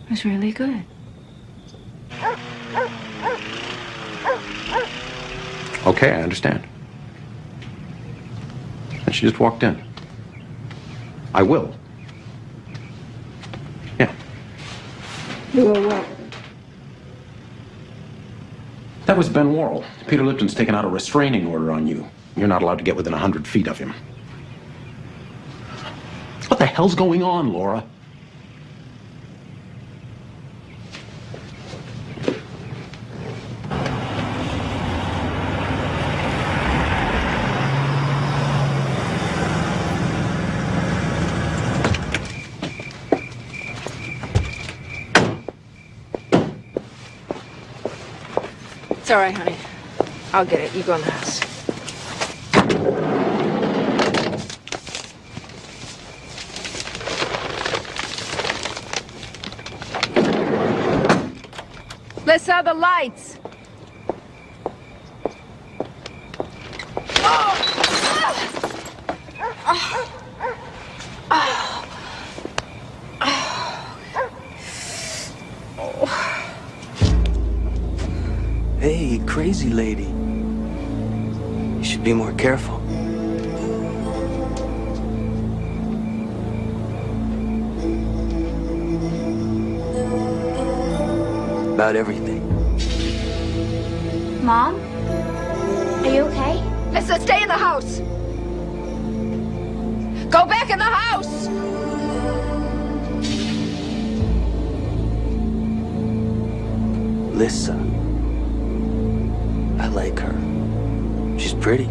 It was really good. Okay, I understand. And she just walked in. I will. Yeah. You will what? That was Ben Worrell. Peter Lipton's taken out a restraining order on you. You're not allowed to get within 100 feet of him. What the hell's going on, Laura? It's all right, honey. I'll get it. You go in the house. Lissa, the lights. Hey, crazy lady. You should be more careful. About everything. Mom? Are you okay? Lissa, stay in the house. Go back in the house. Lissa. I like her. She's pretty.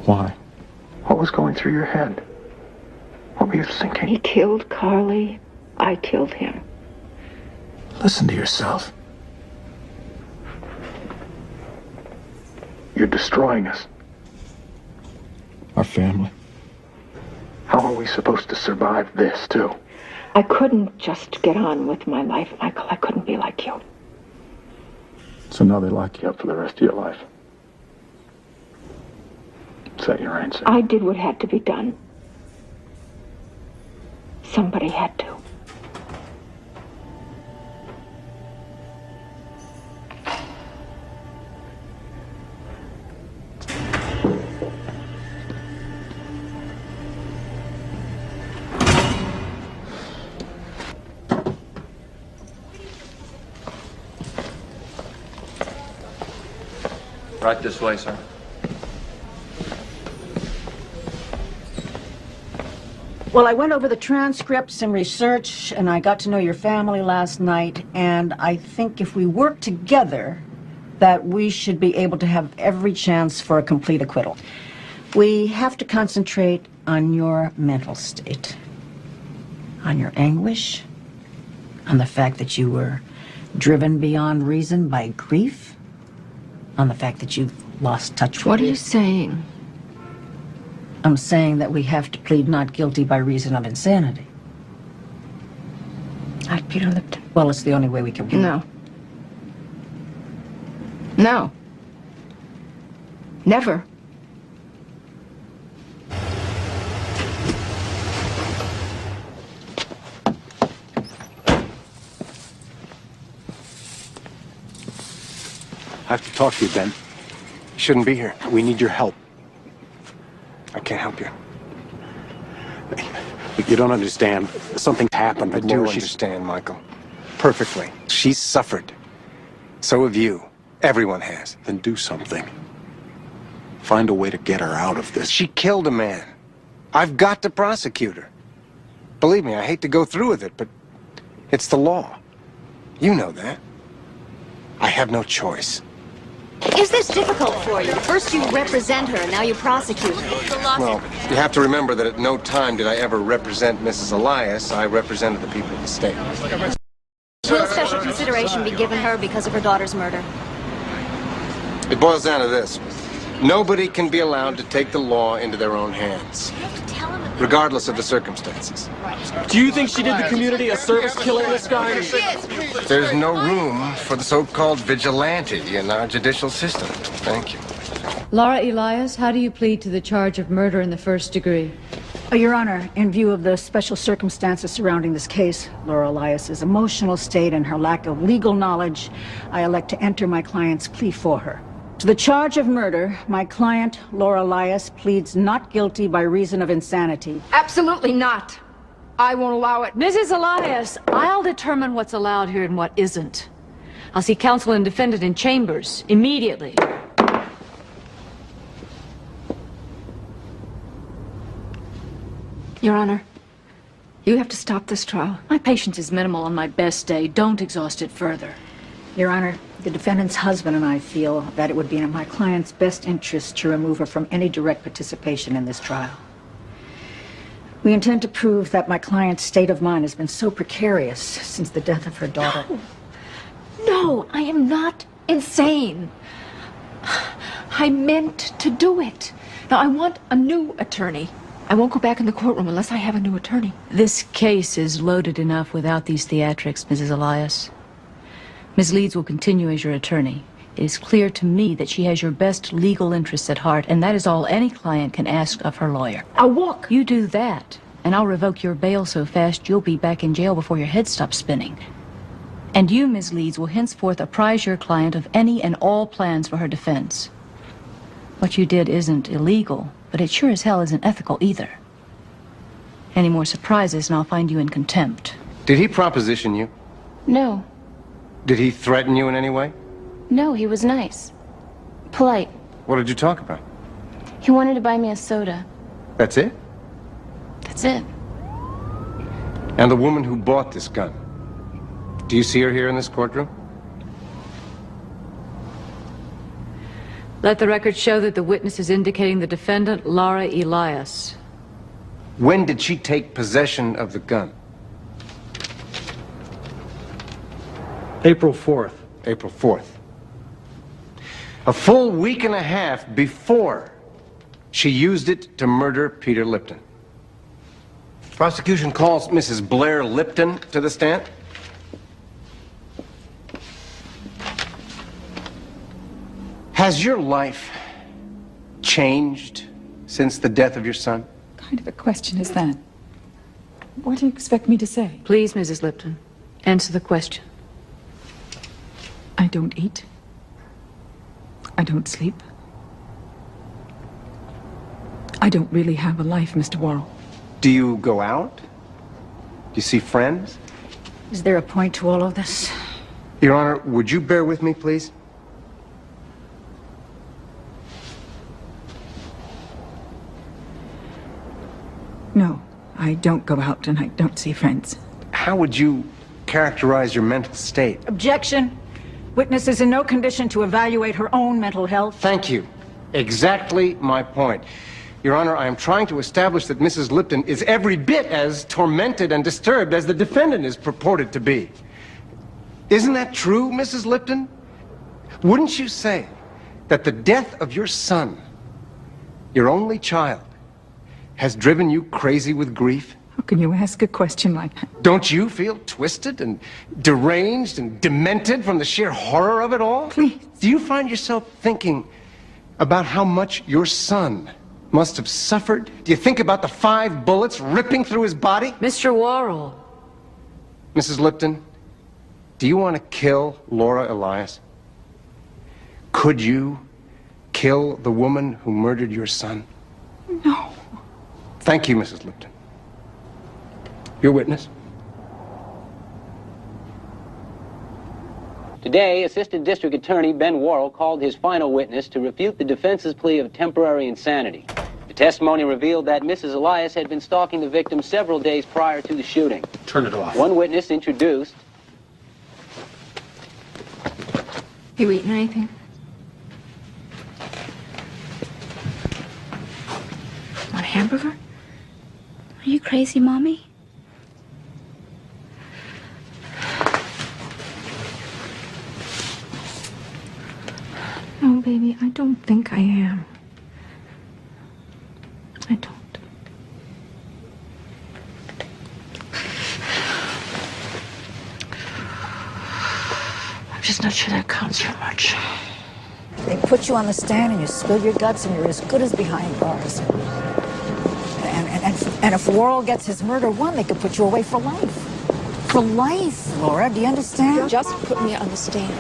Why? What was going through your head? What were you thinking? He killed Carly. I killed him. Listen to yourself. You're destroying us. Our family. How are we supposed to survive this, too? I couldn't just get on with my life, Michael. I couldn't be like you. So now they lock you up for the rest of your life. Is that your answer? I did what had to be done. Somebody had to. Right this way, sir. Well, I went over the transcripts and research, and I got to know your family last night, and I think if we work together, that we should be able to have every chance for a complete acquittal. We have to concentrate on your mental state, on your anguish, on the fact that you were driven beyond reason by grief, on the fact that you lost touch with What are you saying? I'm saying that we have to plead not guilty by reason of insanity. Not Peter Lipton. Well, it's the only way we can prove it. No. No. Never. I have to talk to you, Ben. You shouldn't be here. We need your help. I can't help you. You don't understand. Something's happened. I do understand, Michael. Perfectly. She's suffered. So have you. Everyone has. Then do something. Find a way to get her out of this. She killed a man. I've got to prosecute her. Believe me, I hate to go through with it, but it's the law. You know that. I have no choice. Is this difficult for you? First you represent her, and now you prosecute her. Well, you have to remember that at no time did I ever represent Mrs. Elias. I represented the people of the state. Will special consideration be given her because of her daughter's murder? It boils down to this. Nobody can be allowed to take the law into their own hands, regardless of the circumstances. Do you think she did the community a service killing this guy? There's no room for the so-called vigilante in our judicial system. Thank you. Laura Elias, how do you plead to the charge of murder in the first degree? Your Honor, in view of the special circumstances surrounding this case, Laura Elias's emotional state and her lack of legal knowledge, I elect to enter my client's plea for her. To the charge of murder, my client, Laura Elias, pleads not guilty by reason of insanity. Absolutely not. I won't allow it. Mrs. Elias, I'll determine what's allowed here and what isn't. I'll see counsel and defendant in chambers immediately. Your Honor, you have to stop this trial. My patience is minimal on my best day. Don't exhaust it further. Your Honor, the defendant's husband and I feel that it would be in my client's best interest to remove her from any direct participation in this trial. We intend to prove that my client's state of mind has been so precarious since the death of her daughter. No, I am not insane. I meant to do it. Now, I want a new attorney. I won't go back in the courtroom unless I have a new attorney. This case is loaded enough without these theatrics, Mrs. Elias. Ms. Leeds will continue as your attorney. It is clear to me that she has your best legal interests at heart, and that is all any client can ask of her lawyer. I'll walk. You do that, and I'll revoke your bail so fast you'll be back in jail before your head stops spinning. And you, Ms. Leeds, will henceforth apprise your client of any and all plans for her defense. What you did isn't illegal, but it sure as hell isn't ethical either. Any more surprises and I'll find you in contempt. Did he proposition you? No. Did he threaten you in any way? No, he was nice. Polite. What did you talk about? He wanted to buy me a soda. That's it? That's it. And the woman who bought this gun, do you see her here in this courtroom? Let the record show that the witness is indicating the defendant, Laura Elias. When did she take possession of the gun? April 4th. April 4th. A full week and a half before she used it to murder Peter Lipton. Prosecution calls Mrs. Blair Lipton to the stand. Has your life changed since the death of your son? What kind of a question is that? What do you expect me to say? Please, Mrs. Lipton, answer the question. I don't eat. I don't sleep. I don't really have a life, Mr. Worrell. Do you go out? Do you see friends? Is there a point to all of this? Your Honor, would you bear with me, please? No, I don't go out and I don't see friends. How would you characterize your mental state? Objection. Witness is in no condition to evaluate her own mental health. Thank you. Exactly my point. Your Honor, I am trying to establish that Mrs. Lipton is every bit as tormented and disturbed as the defendant is purported to be. Isn't that true, Mrs. Lipton? Wouldn't you say that the death of your son, your only child, has driven you crazy with grief? How can you ask a question like that? Don't you feel twisted and deranged and demented from the sheer horror of it all? Please. Do you find yourself thinking about how much your son must have suffered? Do you think about the 5 bullets ripping through his body? Mr. Worrell. Mrs. Lipton, do you want to kill Laura Elias? Could you kill the woman who murdered your son? No. Thank you, Mrs. Lipton. Your witness. Today, Assistant District Attorney Ben Worrell called his final witness to refute the defense's plea of temporary insanity. The testimony revealed that Mrs. Elias had been stalking the victim several days prior to the shooting. Turn it off. One witness introduced. You eating anything? Want a hamburger? Are you crazy, Mommy? No, baby, I don't think I am. I don't. I'm just not sure that counts for much. They put you on the stand and you spill your guts and you're as good as behind bars. And if Worrell gets his murder won, they could put you away for life. For life, Laura, do you understand? Just put me on the stand.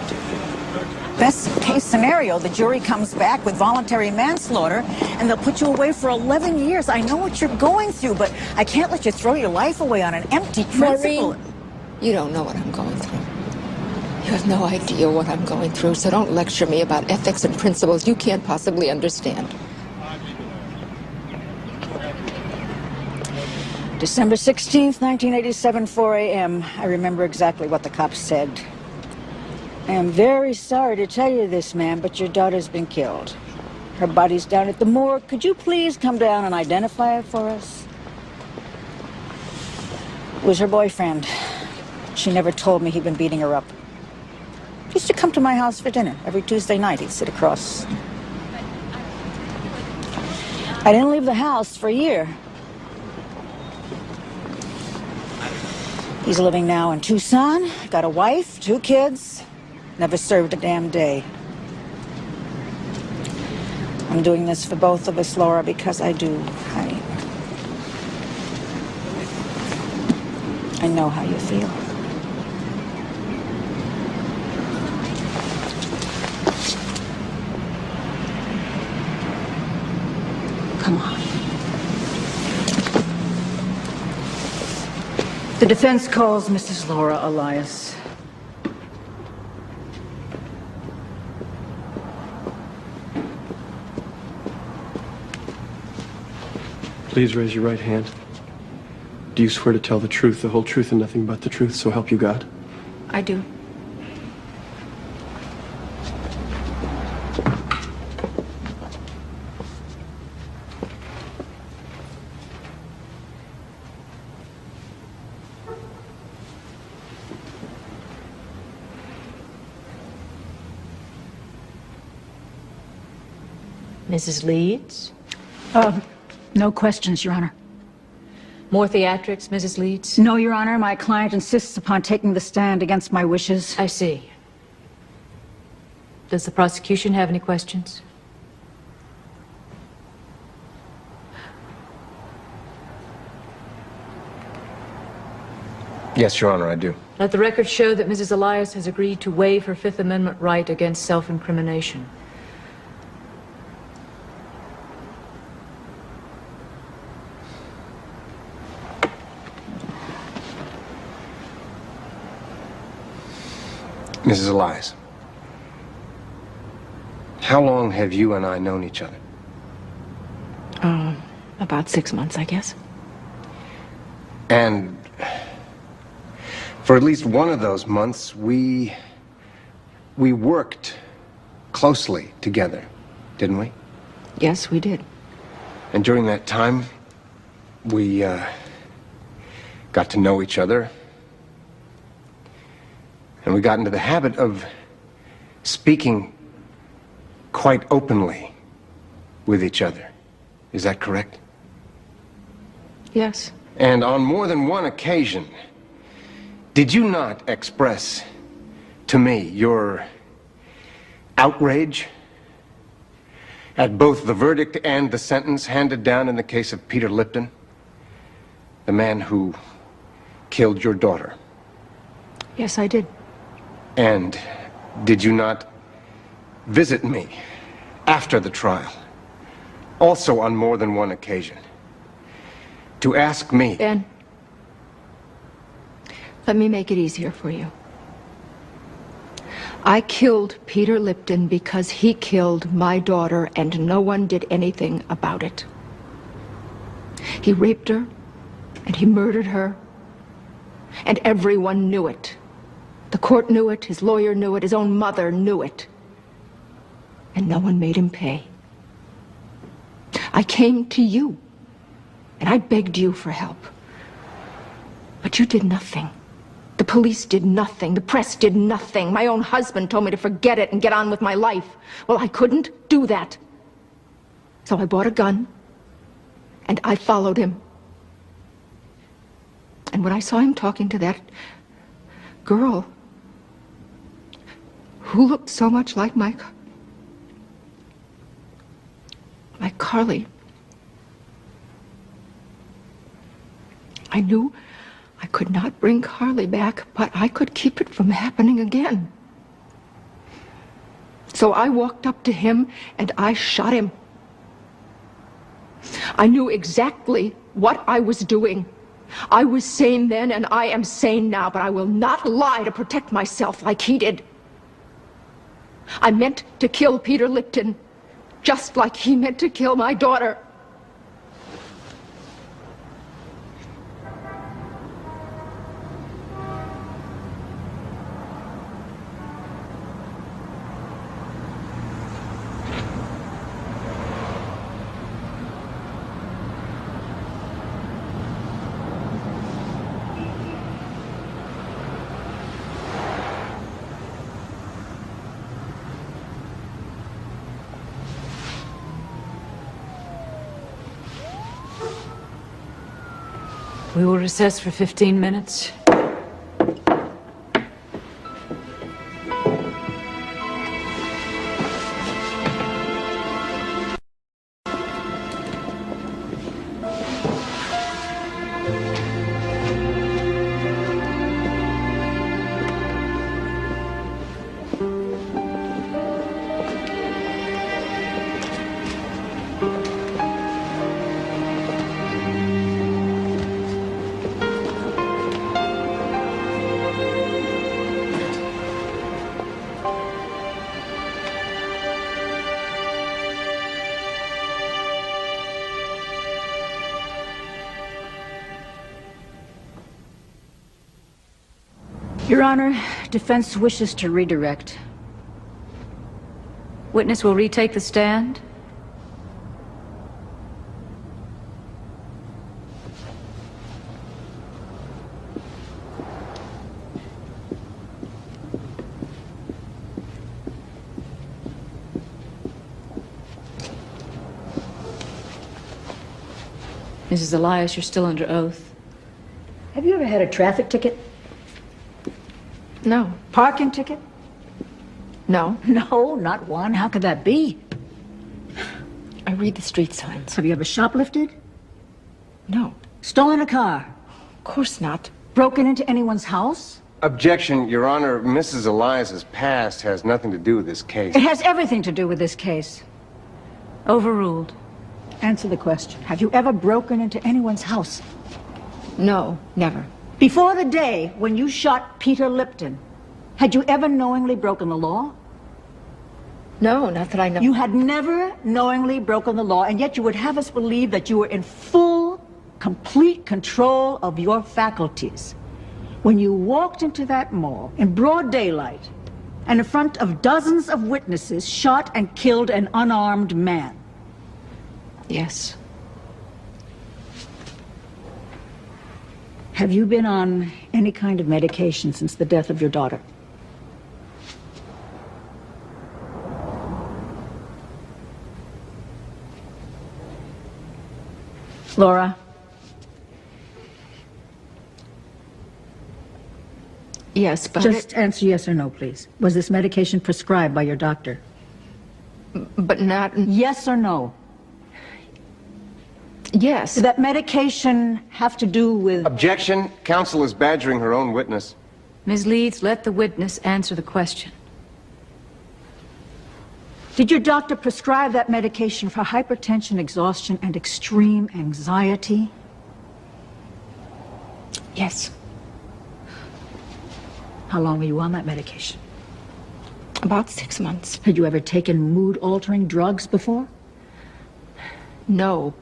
Best case scenario, the jury comes back with voluntary manslaughter and they'll put you away for 11 years. I know what you're going through, but I can't let you throw your life away on an empty principle. Maureen, you don't know what I'm going through. You have no idea what I'm going through, so don't lecture me about ethics and principles you can't possibly understand. December 16th, 1987, 4 a.m. I remember exactly what the cops said. I am very sorry to tell you this, ma'am, but your daughter's been killed. Her body's down at the morgue. Could you please come down and identify it for us? It was her boyfriend. She never told me he'd been beating her up. He used to come to my house for dinner every Tuesday night. He'd sit across. I didn't leave the house for a year. He's living now in Tucson, got a wife, 2 kids, never served a damn day. I'm doing this for both of us, Laura, because I do. I know how you feel. Come on. The defense calls Mrs. Laura Elias. Please raise your right hand. Do you swear to tell the truth, the whole truth, and nothing but the truth, so help you God? I do. Mrs. Leeds? No questions, Your Honor. More theatrics, Mrs. Leeds? No, Your Honor. My client insists upon taking the stand against my wishes. I see. Does the prosecution have any questions? Yes, Your Honor, I do. Let the record show that Mrs. Elias has agreed to waive her Fifth Amendment right against self-incrimination. Mrs. Elias, how long have you and I known each other? About 6 months, I guess. And for at least one of those months, we worked closely together, didn't we? Yes, we did. And during that time, we got to know each other. And we got into the habit of speaking quite openly with each other. Is that correct? Yes. And on more than one occasion, did you not express to me your outrage at both the verdict and the sentence handed down in the case of Peter Lipton, the man who killed your daughter? Yes, I did. And did you not visit me after the trial, also on more than one occasion, to ask me... Ben, let me make it easier for you. I killed Peter Lipton because he killed my daughter and no one did anything about it. He raped her and he murdered her and everyone knew it. The court knew it, his lawyer knew it, his own mother knew it. And no one made him pay. I came to you and I begged you for help. But you did nothing. The police did nothing. The press did nothing. My own husband told me to forget it and get on with my life. Well, I couldn't do that. So I bought a gun and I followed him. And when I saw him talking to that girl who looked so much like my Carly, I knew I could not bring Carly back, but I could keep it from happening again. So I walked up to him and I shot him. I knew exactly what I was doing. I was sane then and I am sane now, but I will not lie to protect myself like he did. I meant to kill Peter Lipton, just like he meant to kill my daughter. We will recess for 15 minutes. Your Honor, defense wishes to redirect. Witness will retake the stand. Mrs. Elias, you're still under oath. Have you ever had a traffic ticket? No. Parking ticket? No. No, not one. How could that be? I read the street signs. Have you ever shoplifted? No. Stolen a car? Of course not. Broken into anyone's house? Objection, Your Honor. Mrs. Elias's past has nothing to do with this case. It has everything to do with this case. Overruled. Answer the question. Have you ever broken into anyone's house? No, never. Before the day when you shot Peter Lipton, had you ever knowingly broken the law? No, not that I know. You had never knowingly broken the law, and yet you would have us believe that you were in full, complete control of your faculties when you walked into that mall in broad daylight and in front of dozens of witnesses shot and killed an unarmed man. Yes. Have you been on any kind of medication since the death of your daughter? Laura? Yes, but... Just answer yes or no, please. Was this medication prescribed by your doctor? But not... Yes or no? Yes. Did that medication have to do with... Objection. Counsel is badgering her own witness. Ms. Leeds, let the witness answer the question. Did your doctor prescribe that medication for hypertension, exhaustion, and extreme anxiety? Yes. How long were you on that medication? About 6 months. Had you ever taken mood-altering drugs before? No.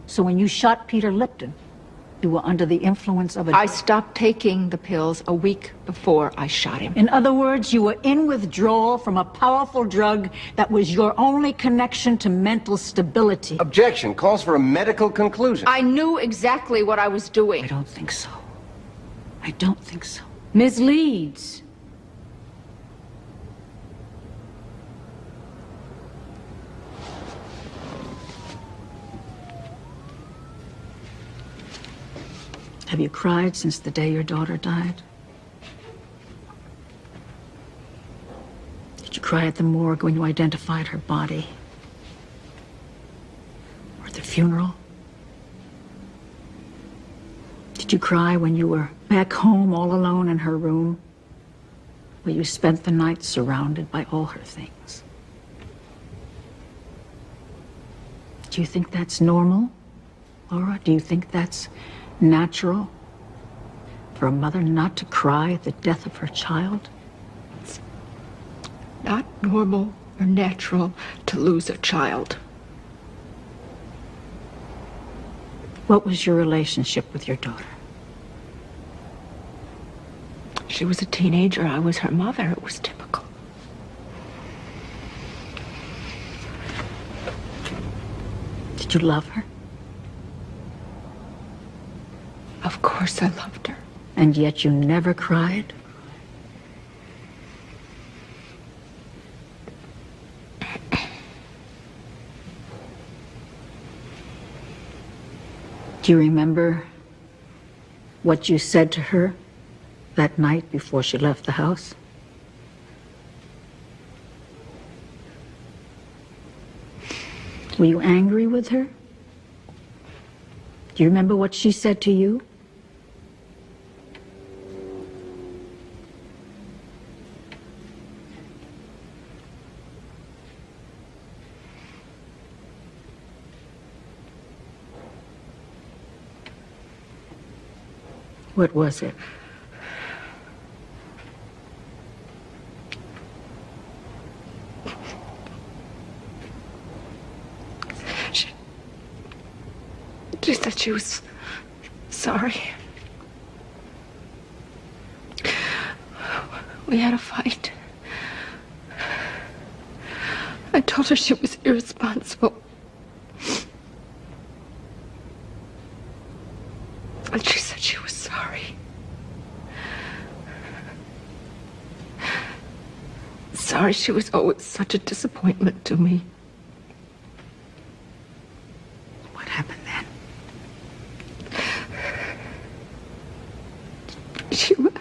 So when you shot Peter Lipton, you were under the influence of a... I stopped taking the pills a week before I shot him. In other words, you were in withdrawal from a powerful drug that was your only connection to mental stability. Objection. Calls for a medical conclusion. I knew exactly what I was doing. I don't think so. I don't think so. Ms. Leeds. Have you cried since the day your daughter died? Did you cry at the morgue when you identified her body? Or at the funeral? Did you cry when you were back home all alone in her room, where you spent the night surrounded by all her things? Do you think that's normal, Laura? Do you think that's natural for a mother not to cry at the death of her child? It's not normal or natural to lose a child. What was your relationship with your daughter? She was a teenager. I was her mother. It was typical. Did you love her? Of course I loved her. And yet you never cried? Do you remember what you said to her that night before she left the house? Were you angry with her? Do you remember what she said to you? What was it? She said she was sorry. We had a fight. I told her she was irresponsible. And she said she was sorry. Sorry she was always such a disappointment to me. What happened then? She left.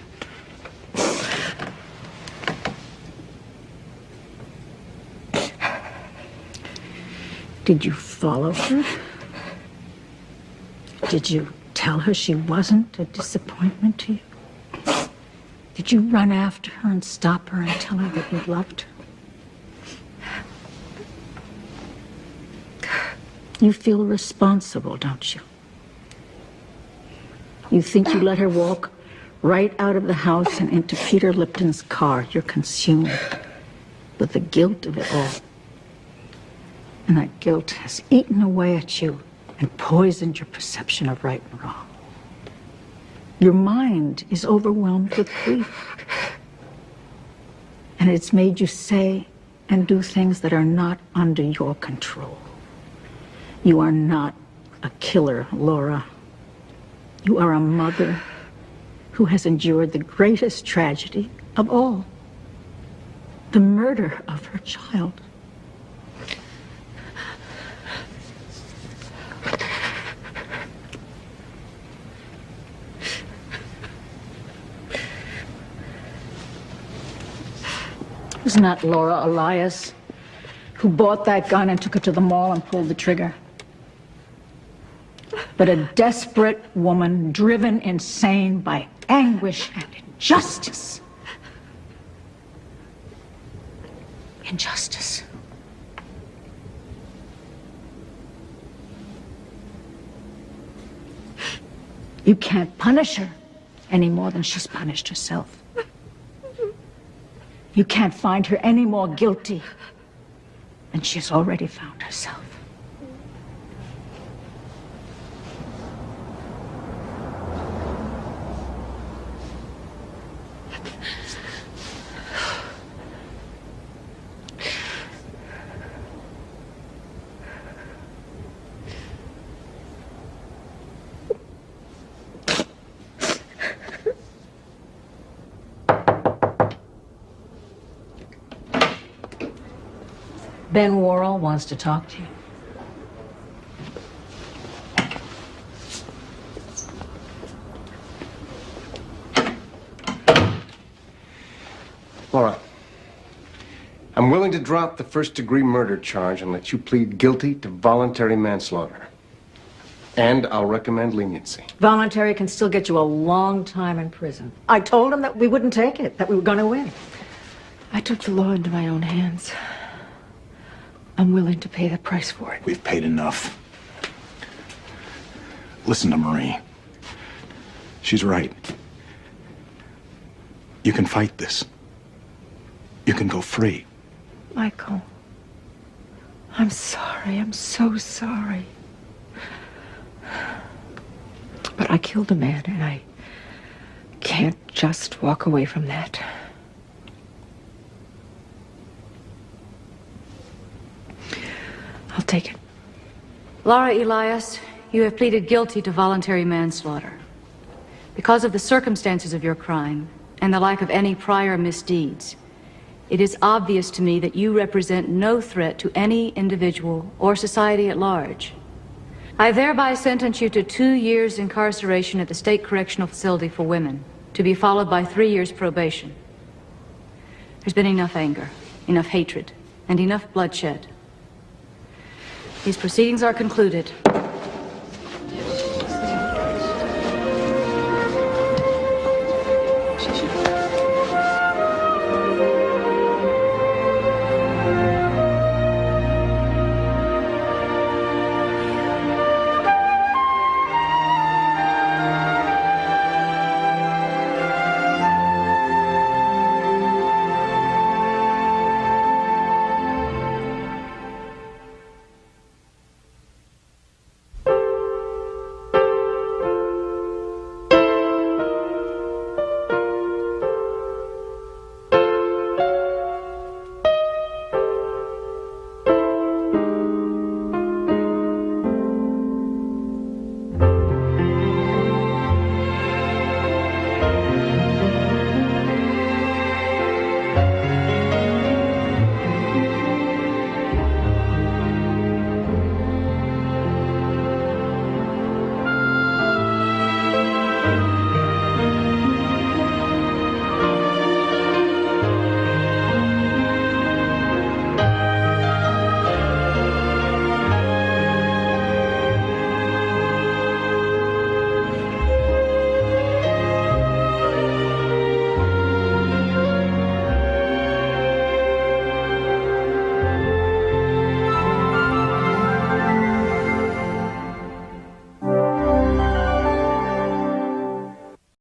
Did you follow her? Did you tell her she wasn't a disappointment to you? Did you run after her and stop her and tell her that you loved her? You feel responsible, don't you? You think you let her walk right out of the house and into Peter Lipton's car. You're consumed with the guilt of it all. And that guilt has eaten away at you and poisoned your perception of right and wrong. Your mind is overwhelmed with grief. And it's made you say and do things that are not under your control. You are not a killer, Laura. You are a mother who has endured the greatest tragedy of all, the murder of her child. It was not Laura Elias who bought that gun and took it to the mall and pulled the trigger, but a desperate woman driven insane by anguish and injustice. Injustice. You can't punish her any more than she's punished herself. You can't find her any more guilty than she's already found herself. Ben Worrell wants to talk to you. Laura, I'm willing to drop the first-degree murder charge and let you plead guilty to voluntary manslaughter. And I'll recommend leniency. Voluntary can still get you a long time in prison. I told him that we wouldn't take it, that we were going to win. I took the law into my own hands. I'm willing to pay the price for it. We've paid enough. Listen to Marie. She's right. You can fight this. You can go free. Michael, I'm sorry. I'm so sorry. But I killed a man, and I can't just walk away from that. I'll take it. Laura Elias, you have pleaded guilty to voluntary manslaughter. Because of the circumstances of your crime and the lack of any prior misdeeds, it is obvious to me that you represent no threat to any individual or society at large. I thereby sentence you to 2 years incarceration at the State Correctional Facility for Women, to be followed by 3 years probation. There's been enough anger, enough hatred, and enough bloodshed. These proceedings are concluded.